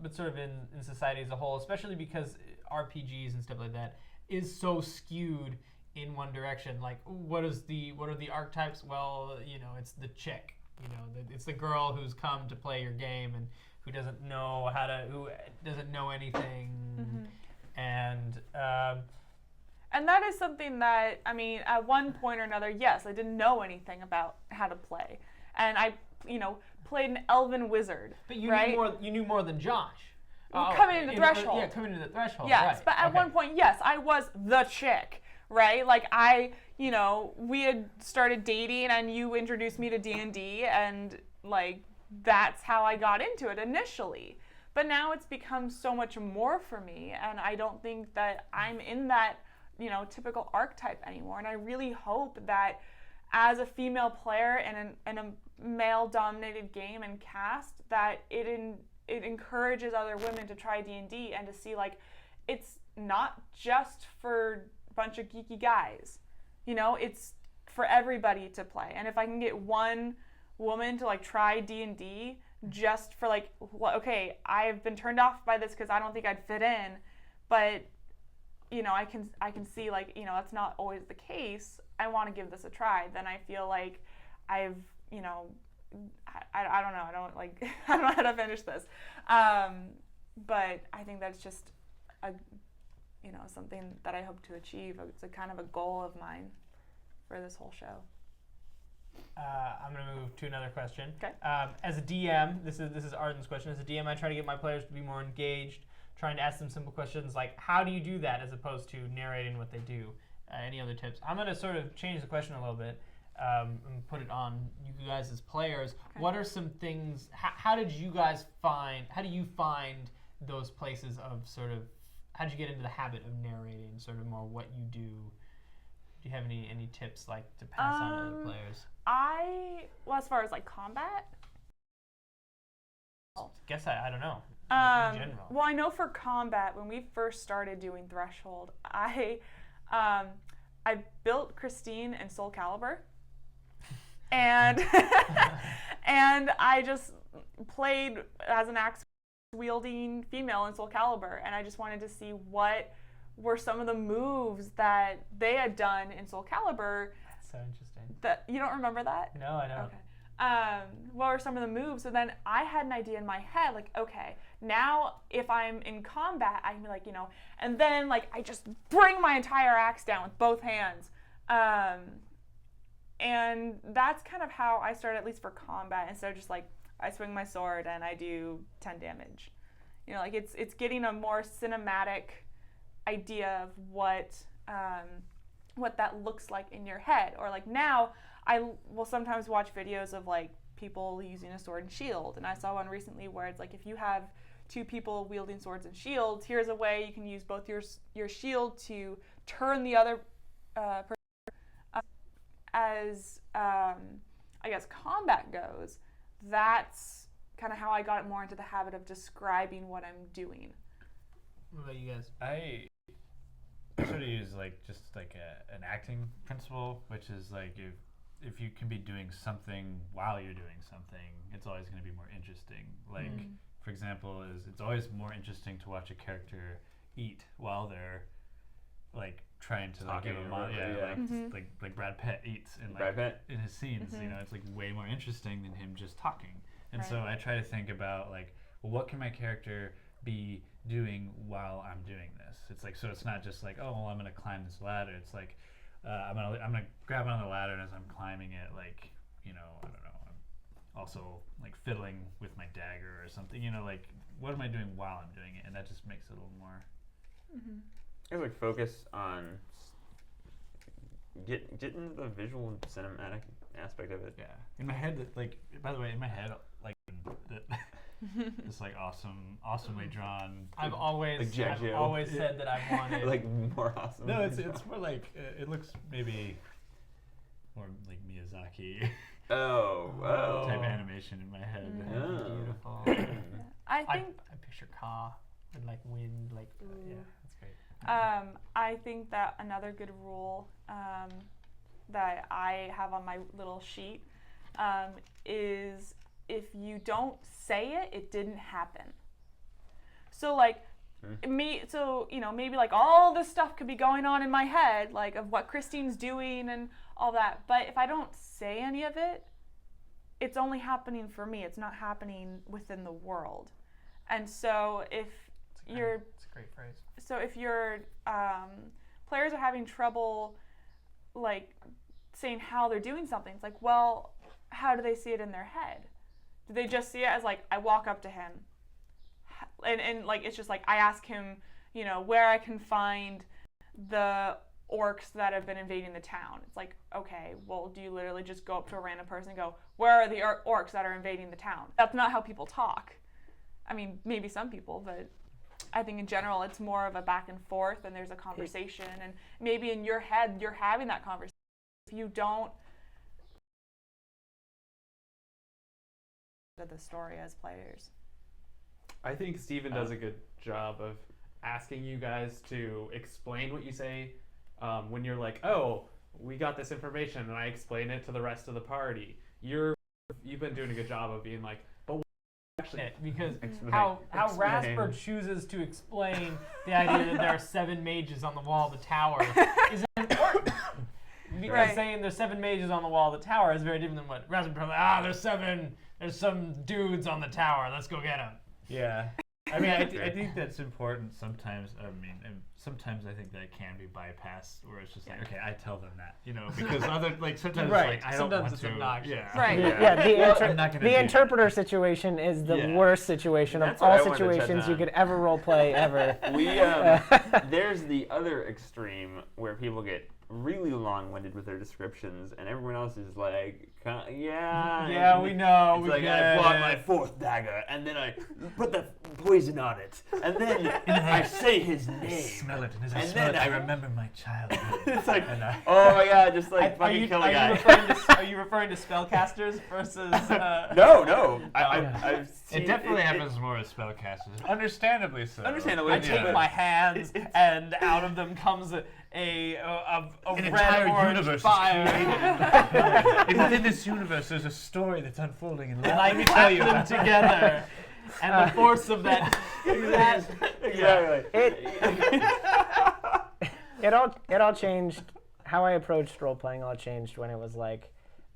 but sort of in society as a whole, especially because RPGs and stuff like that is so skewed in one direction. Like, what are the archetypes? Well, it's the chick. It's the girl who's come to play your game and who doesn't know anything, and that is something that, I mean, at one point or another, yes, I didn't know anything about how to play, and I, played an elven wizard. But you right? knew more than Josh. Coming into the threshold. Coming into the threshold. Yes, right. but at one point, yes, I was the chick, right? Like we had started dating, and you introduced me to D&D, and like that's how I got into it initially. But now it's become so much more for me, and I don't think that I'm in that, typical archetype anymore. And I really hope that as a female player in a male-dominated game and cast, that it encourages other women to try D&D and to see, like, it's not just for a bunch of geeky guys. It's for everybody to play. And if I can get one woman to, like, try D&D just for, like, okay, I've been turned off by this because I don't think I'd fit in, but, I can see, like, that's not always the case. I want to give this a try. Then I feel like I've, I don't know. I don't I don't know how to finish this. But I think that's just something that I hope to achieve. It's a kind of a goal of mine for this whole show. I'm going to move to another question. Okay. As a DM, this is Arden's question. As a DM, I try to get my players to be more engaged, trying to ask them simple questions like, how do you do that, as opposed to narrating what they do? Any other tips? I'm going to sort of change the question a little bit and put it on you guys as players. Okay. What are some things, how do you find those places of sort of, how did you get into the habit of narrating, sort of more what you do? Do you have any tips like to pass on to other players? As far as like combat? Guess I don't know. In general. Well, I know for combat, when we first started doing Threshold, I built Christine in Soul Calibur, and and I just played as an axe wielding female in Soul Calibur, and I just wanted to see what were some of the moves that they had done in Soul Calibur. That's so interesting. That you don't remember that? No, I don't. Okay. What were some of the moves? So then I had an idea in my head, like, okay, now if I'm in combat, I can be like, and then like I just bring my entire axe down with both hands. And that's kind of how I started, at least for combat, instead of just like I swing my sword and I do 10 damage. Like it's getting a more cinematic idea of what that looks like in your head. Or like now I will sometimes watch videos of like people using a sword and shield, and I saw one recently where it's like if you have two people wielding swords and shields, here's a way you can use both your shield to turn the other person. As I guess combat goes, that's kind of how I got more into the habit of describing what I'm doing. What about you guys? I sort of use like just like an acting principle, which is like if you can be doing something while you're doing something, it's always going to be more interesting. Like for example, it's always more interesting to watch a character eat while they're like trying to like give a like Brad Pitt eats in his scenes. It's like way more interesting than him just talking. And so I try to think about like, well, what can my character be doing while I'm doing this? It's like, so it's not just like, oh, well, I'm gonna climb this ladder. It's like I'm gonna grab on the ladder, and as I'm climbing it, like, I don't know, I'm also like fiddling with my dagger or something. Like, what am I doing while I'm doing it? And that just makes it a little more. I like focus on getting the visual and cinematic aspect of it. Yeah. In my head, like, by the way, in my head, like, this like awesomely drawn. I've always said that I wanted like more awesome. No, it's more like it looks maybe more like Miyazaki. Type animation in my head. Beautiful. I think I picture Ka with like wind, like yeah, that's great. I think that another good rule that I have on my little sheet is if you don't say it, it didn't happen. So like maybe like all this stuff could be going on in my head, like of what Christine's doing and all that. But if I don't say any of it, it's only happening for me. It's not happening within the world. And so if It's a great phrase. so if your players are having trouble like saying how they're doing something, it's like, well, how do they see it in their head? Do they just see it as like, I walk up to him and like it's just like I ask him, where I can find the orcs that have been invading the town? It's like, okay, well, do you literally just go up to a random person and go, where are the orcs that are invading the town? That's not how people talk. I mean, maybe some people, but I think in general it's more of a back and forth, and there's a conversation, and maybe in your head you're having that conversation. If you don't the story as players. I think Steven does a good job of asking you guys to explain what you say when you're like, oh, we got this information, and I explain it to the rest of the party. You've been doing a good job of being like, but actually, Because Explain. how Explain. Rasper chooses to explain the idea that there are 7 mages on the wall of the tower is important. Because Right. saying there's 7 mages on the wall of the tower is very different than what Rasper there's some dudes on the tower, let's go get them. Yeah. I mean, I think that's important sometimes. I mean, and sometimes I think that can be bypassed, where it's just like, okay, I tell them that, because other sometimes Right. it's like I Sometimes don't want it's to. obnoxious. Yeah. Right. I'm not gonna do the that. interpreter situation is the Yeah. worst situation of That's what all I wanted to touch situations you on. could ever role play ever. There's the other extreme where people get really long-winded with their descriptions, and everyone else is like, yeah. Yeah, and we know. It's we like, get I bought it. my 4th dagger, and then I put the poison on it, and then I say his I name. smell it, and as I And smell then it, I I- remember my childhood. It's like, And I- oh my god, just like Are fucking you, kill are a you guy. referring to spellcasters versus? No. I've seen It definitely happens more with spellcasters. Understandably so. Understandably, I take but- my hands, and out of them comes a An red entire orange universe fire. And within this universe, there's a story that's unfolding, and And let I me tell you them about it. together, and the force of that. Exactly. It all changed. How I approached role playing all changed when it was like,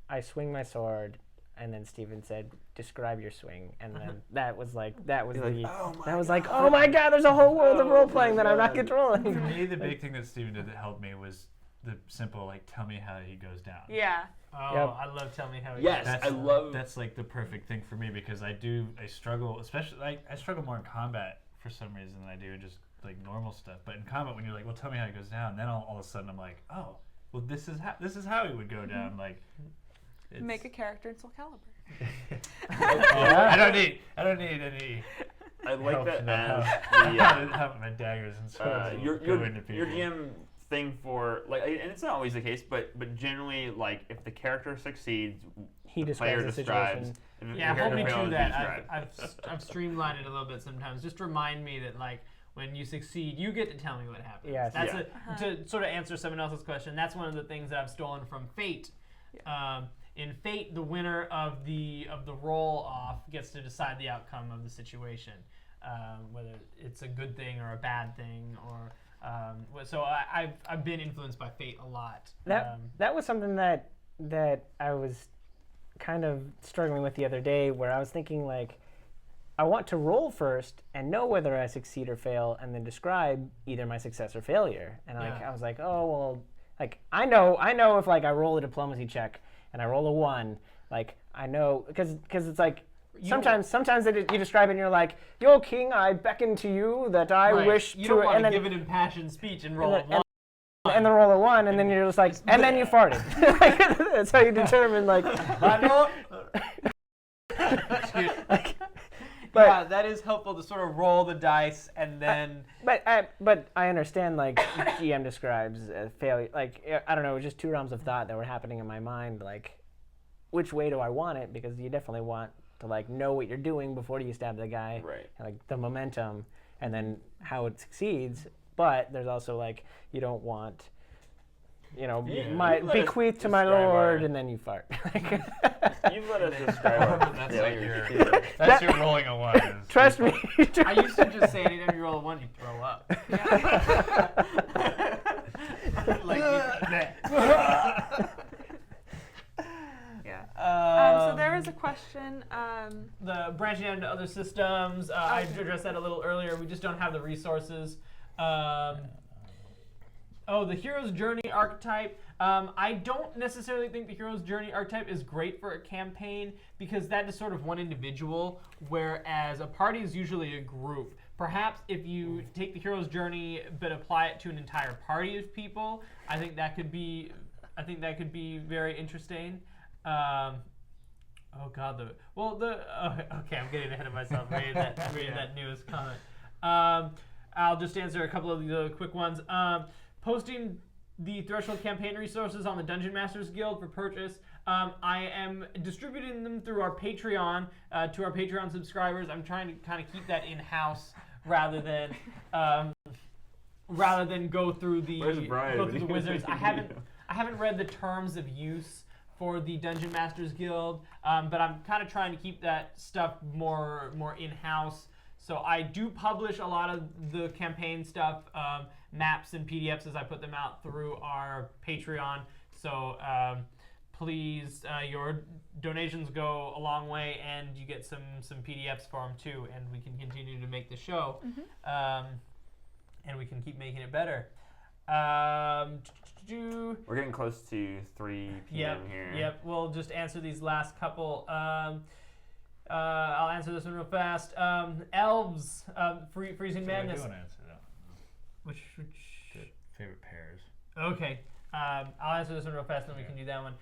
I swing my sword, and then Steven said, "Describe your swing," and then that was You're like, oh my god, there's a whole world of Oh role playing my that I'm not God. For controlling. me, the big thing that Steven did that helped me was the simple, like, tell me how he goes down. Yeah. Oh, Yep. I love Tell Me How He Yes, Does. I love. That's like the perfect thing for me, because I struggle, especially I struggle more in combat for some reason than I do in just like normal stuff. But in combat, when you're like, well, tell me how he goes down, then all of a sudden I'm like, oh, well, this is how he would go down. Like, Make a character in Soul Calibur. I don't need any. I like help that to know as how my daggers and swords will your go into people. GM thing for like, and it's not always the case, but generally, like, if the character succeeds, He the player describes the describes. situation. If the Yeah, hold character me fails, to you that. describe. I've streamlined it a little bit sometimes. Just remind me that like when you succeed, you get to tell me what happened. Yes. That's Yeah. to sort of answer someone else's question. That's one of the things that I've stolen from Fate. In Fate, the winner of the roll off gets to decide the outcome of the situation, whether it's a good thing or a bad thing, or so I've been influenced by Fate a lot. That was something that I was kind of struggling with the other day, where I was thinking like, I want to roll first and know whether I succeed or fail, and then describe either my success or failure. And like Yeah. I was like, oh well, like I know if like I roll a diplomacy check and I roll a 1, like I know because it's like. Sometimes you describe it and you're like, "Yo, King, I beckon to you that I Right. wish You to," don't want and to then give an impassioned speech and roll and a one. and then roll a 1, and then you're just like, and then you farted. That's how you determine like. But- yeah, that is helpful to sort of roll the dice and then. But I understand like GM describes failure. Like I don't know, it was just 2 realms of thought that were happening in my mind. Like, which way do I want it? Because you definitely want to like know what you're doing before you stab the guy. Right. And, like the momentum, and then how it succeeds. But there's also like you don't want, Yeah, my you let us bequeath to my describe lord, our- and then you fart. You've let us describe That's our like failures, your, too. that's your rolling a one. is- Trust me. I used to just say anytime you roll a 1, you throw up. Yeah. So there was a question. The branching out into other systems. I addressed that a little earlier. We just don't have the resources. The hero's journey archetype. I don't necessarily think the hero's journey archetype is great for a campaign because that is sort of one individual, whereas a party is usually a group. Perhaps if you take the hero's journey but apply it to an entire party of people, I think that could be very interesting. Okay, I'm getting ahead of myself reading that newest comment. I'll just answer a couple of the quick ones. Posting the Threshold campaign resources on the Dungeon Masters Guild for purchase. I am distributing them through our Patreon to our Patreon subscribers. I'm trying to kind of keep that in-house rather than go through the wizards. I haven't read the terms of use for the Dungeon Masters Guild, but I'm kind of trying to keep that stuff more in-house. So I do publish a lot of the campaign stuff, maps and PDFs as I put them out through our Patreon. So please, your donations go a long way, and you get some PDFs for them too, and we can continue to make the show, and we can keep making it better. We're getting close to 3 p.m. here. Yep. We'll just answer these last couple. I'll answer this one real fast. Elves, Freezing Madness. I do want to answer that. Which The favorite pairs. okay. I'll answer this one real fast, then we can do that one.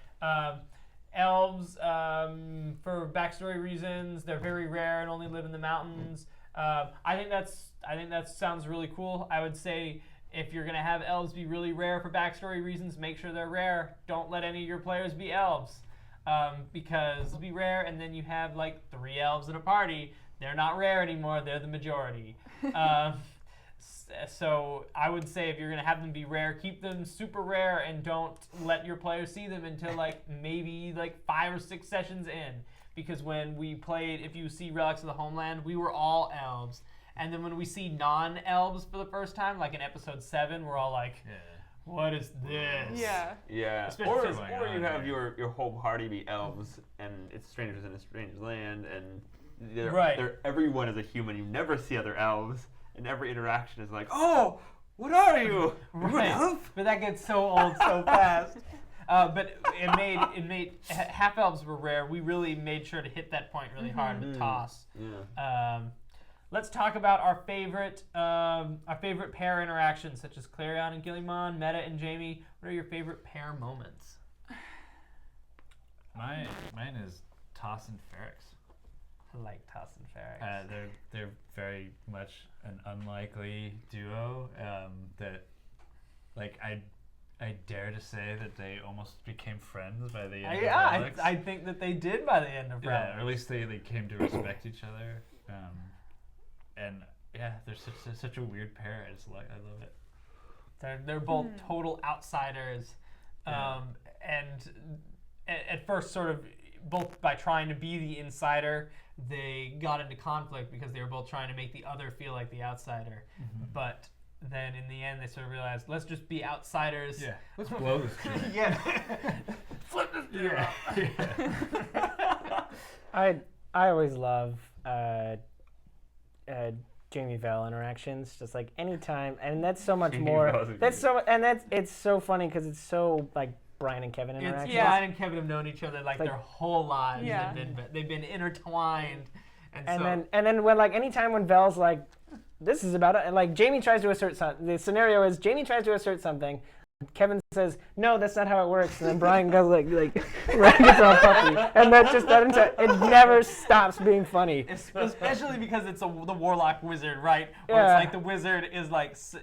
Elves, for backstory reasons, they're very rare and only live in the mountains. I think that sounds really cool. I would say if you're gonna have elves be really rare for backstory reasons, make sure they're rare. Don't let any of your players be elves. Because be rare, and then you have like 3 elves in a party. They're not rare anymore. They're the majority. So I would say if you're gonna have them be rare, keep them super rare, and don't let your players see them until maybe 5 or 6 sessions in. Because when we played, if you see Relics of the Homeland, we were all elves, and then when we see non-elves for the first time, like in episode 7, we're all like, what is this? Yeah. Yeah. Especially Or because- you have your whole party be elves, and it's strangers in a strange land, and everyone is a human. You never see other elves, and every interaction is like, oh, what are you? Are you an elf? But that gets so old so fast. But it made half elves were rare. We really made sure to hit that point really hard with Toss. Yeah. Let's talk about our favorite pair interactions, such as Clarion and Gillimon, Meta and Jamie. What are your favorite pair moments? Mine is Toss and Ferrex. I like Toss and Ferrex. They're very much an unlikely duo that, I dare to say that they almost became friends by the end of Relics. I think that they did by the end of Relics. Yeah, or at least they came to respect each other. And yeah, they're such a weird pair. I love it. They're both total outsiders, and at first, sort of, both by trying to be the insider, they got into conflict because they were both trying to make the other feel like the outsider. But then in the end, they sort of realized, let's just be outsiders. Yeah, let's blow this joint. Yeah. Flip this dude off. I always love Jamie Vale interactions, just like anytime, and that's so much Jamie more. Vale's a That's so, and it's so funny because it's so like Brian and Kevin interactions. Brian and Kevin have known each other like Like- their whole lives. Yeah. They've been intertwined, and And then when anytime when Vel's like, this is about it, and Jamie tries to assert something. The scenario is Jamie tries to assert something. Kevin says, no, that's not how it works. And then Brian goes Ryan gets all puffy. And it never stops being funny. especially because it's the warlock wizard, right? Where Yeah. it's the wizard is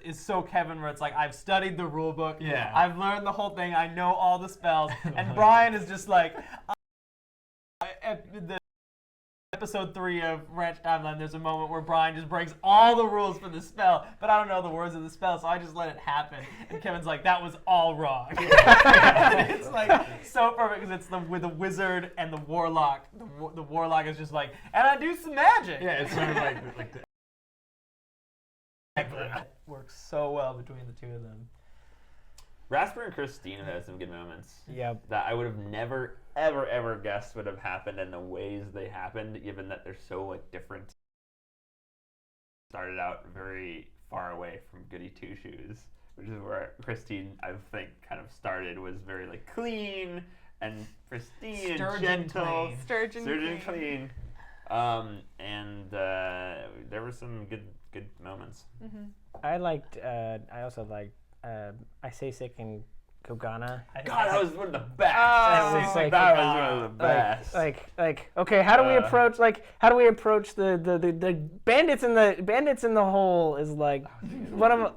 is so Kevin, where it's I've studied the rule book. Yeah. I've learned the whole thing. I know all the spells. And Brian is just Episode 3 of Ranch Timeline, there's a moment where Brian just breaks all the rules for the spell, but I don't know the words of the spell, so I just let it happen. And Kevin's like, that was all wrong. And it's like so perfect because it's with the wizard and the warlock. The warlock is just like, and I do some magic. Yeah, it's sort of like the Works so well between the two of them. Rasper and Christine have had some good moments. Yep. That I would have never, ever guessed would have happened in the ways they happened, given that they're so like different. Started out very far away from Goody Two Shoes, which is where Christine, I think, kind of started. Was very like clean and pristine and Sturgeon gentle, clean. Sturgeon clean. And there were some good moments. I also liked Isasic and Kogana. God, that was one of the best. Oh. It's like- that was one of the best. Like okay, how do we approach the bandits in the hole is like one of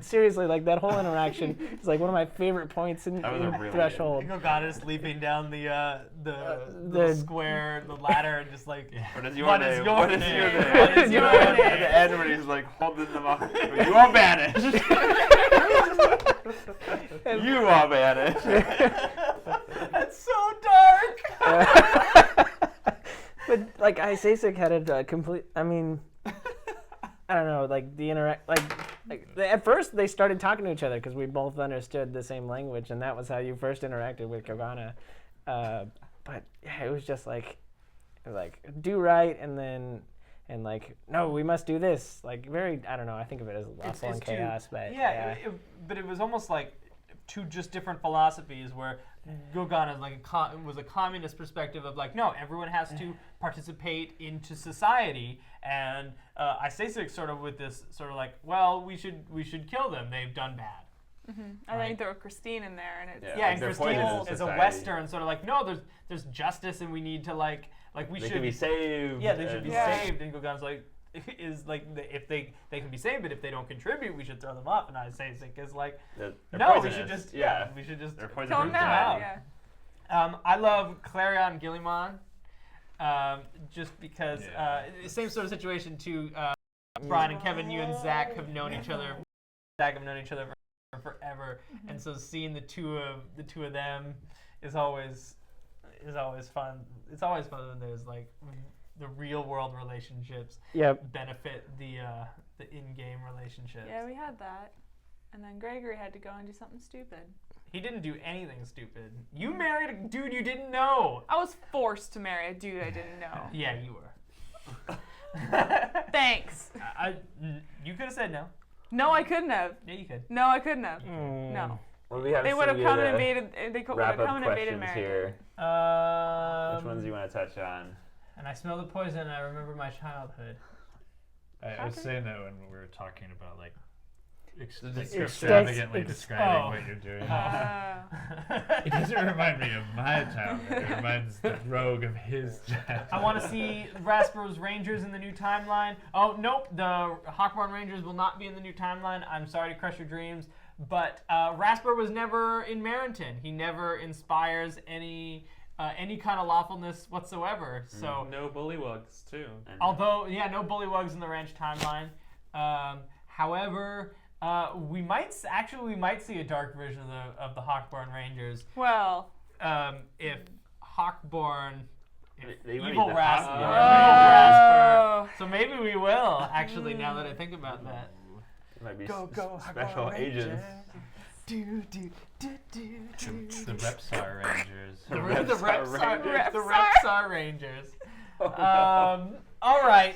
seriously, like that whole interaction is like one of my favorite points in That was a really Threshold. Gogana's leaping down the square, the ladder, and just like, What is your What name? is your What is name? your name? What is your At name? the end when he's like holding them up. You are banished. You are banished. that's so dark. But like Isasic had a complete. I mean, I don't know. Like the at first they started talking to each other because we both understood the same language, and that was how you first interacted with Kogana. But yeah, it was just like do right, and like no, we must do this. Like very, I don't know. I think of it as lawful and chaos, but yeah. But it was almost like two just different philosophies where Gogana was a communist perspective of like, no, everyone has to participate into society, and Isasic sort of with this sort of like, well, we should kill them. They've done bad. I think throw Christine in there, and it's Yeah, And they're Christine poisonous is a society. Western sort of like, no, there's justice, and we need to like we They should can be saved. Yeah, they should be Yeah. saved. And Gogana's like, if they can be saved, but if they don't contribute, we should throw them off. And Isasic is like, They're no, we poisonous. should just we should just They're kill poisonous. him now. Yeah. Yeah. I love Clarion Gillimon, just because Yeah. same sort of situation too. Brian and Kevin, you and Zach have known each other. Zach have known each other for forever, and so seeing the two of them is always fun. It's always fun when there's like the real world relationships Yep. benefit the in-game relationships. Yeah, we had that. And then Gregory had to go and do something stupid. He didn't do anything stupid. You married a dude you didn't know. I was forced to marry a dude I didn't know. Yeah, you were. Thanks. You could have said no. No, I couldn't have. Yeah, you could. No, I couldn't have. No. Well, we have They some would have good, come and invaded. They would have wrap-up come and invaded questions America. here. Which ones do you want to touch on? And I smell the poison, and I remember my childhood. I was saying that when we were talking about like Ex- extravagantly ex- describing oh. what you're doing. Uh, It doesn't remind me of my childhood. It reminds the rogue of his childhood. I want to see Rasper's Rangers in the new timeline. Oh, nope. The Hawkborn Rangers will not be in the new timeline. I'm sorry to crush your dreams. But Rasper was never in Marenton. He never inspires any kind of lawfulness whatsoever. So, No bullywugs too. And although, yeah, no bullywugs in the ranch timeline. However, we might see a dark version of the Hawkborn Rangers well, if Hawkborn, They might evil be the Rasper, Hawkborn evil Rasper. oh, So maybe we will actually. Now that I think about that. It might be Go, special Hawkborn agents. The Repsar Rangers. The The Repsar Repsar, the Repsar. Repsar Rangers. All right.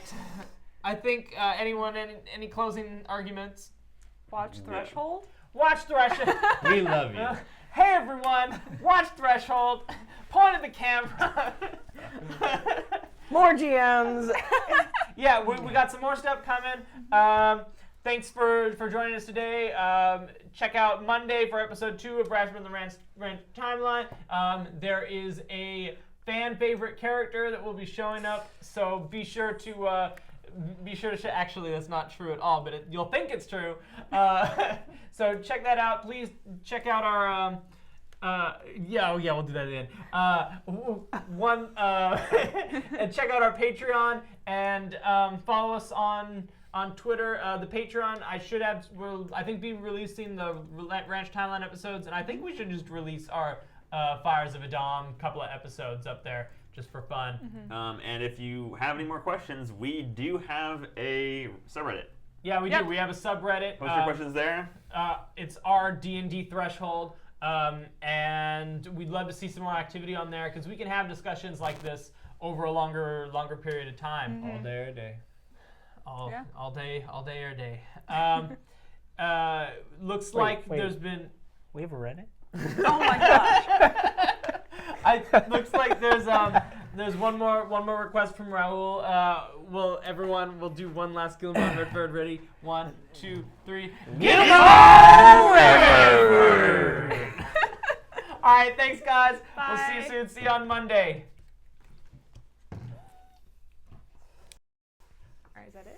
I think anyone any closing arguments? watch Threshold. Watch Threshold. We love you. Hey everyone, watch Threshold. Point at the camera. More GMs. Yeah, we got some more stuff coming. Thanks for joining us today. Check out Monday for episode 2 of Rasper and the Ranch Timeline. There is a fan favorite character that will be showing up, so be sure to actually, that's not true at all, but you'll think it's true. So check that out. Please check out Yeah, we'll do that again. And check out our Patreon and follow us on Twitter. The Patreon, will I think be releasing the Ranch Timeline episodes, and I think we should just release our Fires of Adam couple of episodes up there just for fun. And if you have any more questions, we do have a subreddit. Yeah, we do. We have a subreddit. Post your questions there. It's our D&D threshold, and we'd love to see some more activity on there because we can have discussions like this over a longer period of time. All day or day. All day or day. Looks like wait. there's been. We have a Reddit? Oh my gosh. Looks like there's one more request from Raul. We'll do one last Gilmore Redford. Ready? 1, 2, 3. Gilmore Redford! All right, thanks guys. We'll see you Bye. soon. See you on Monday. Alright, is that it?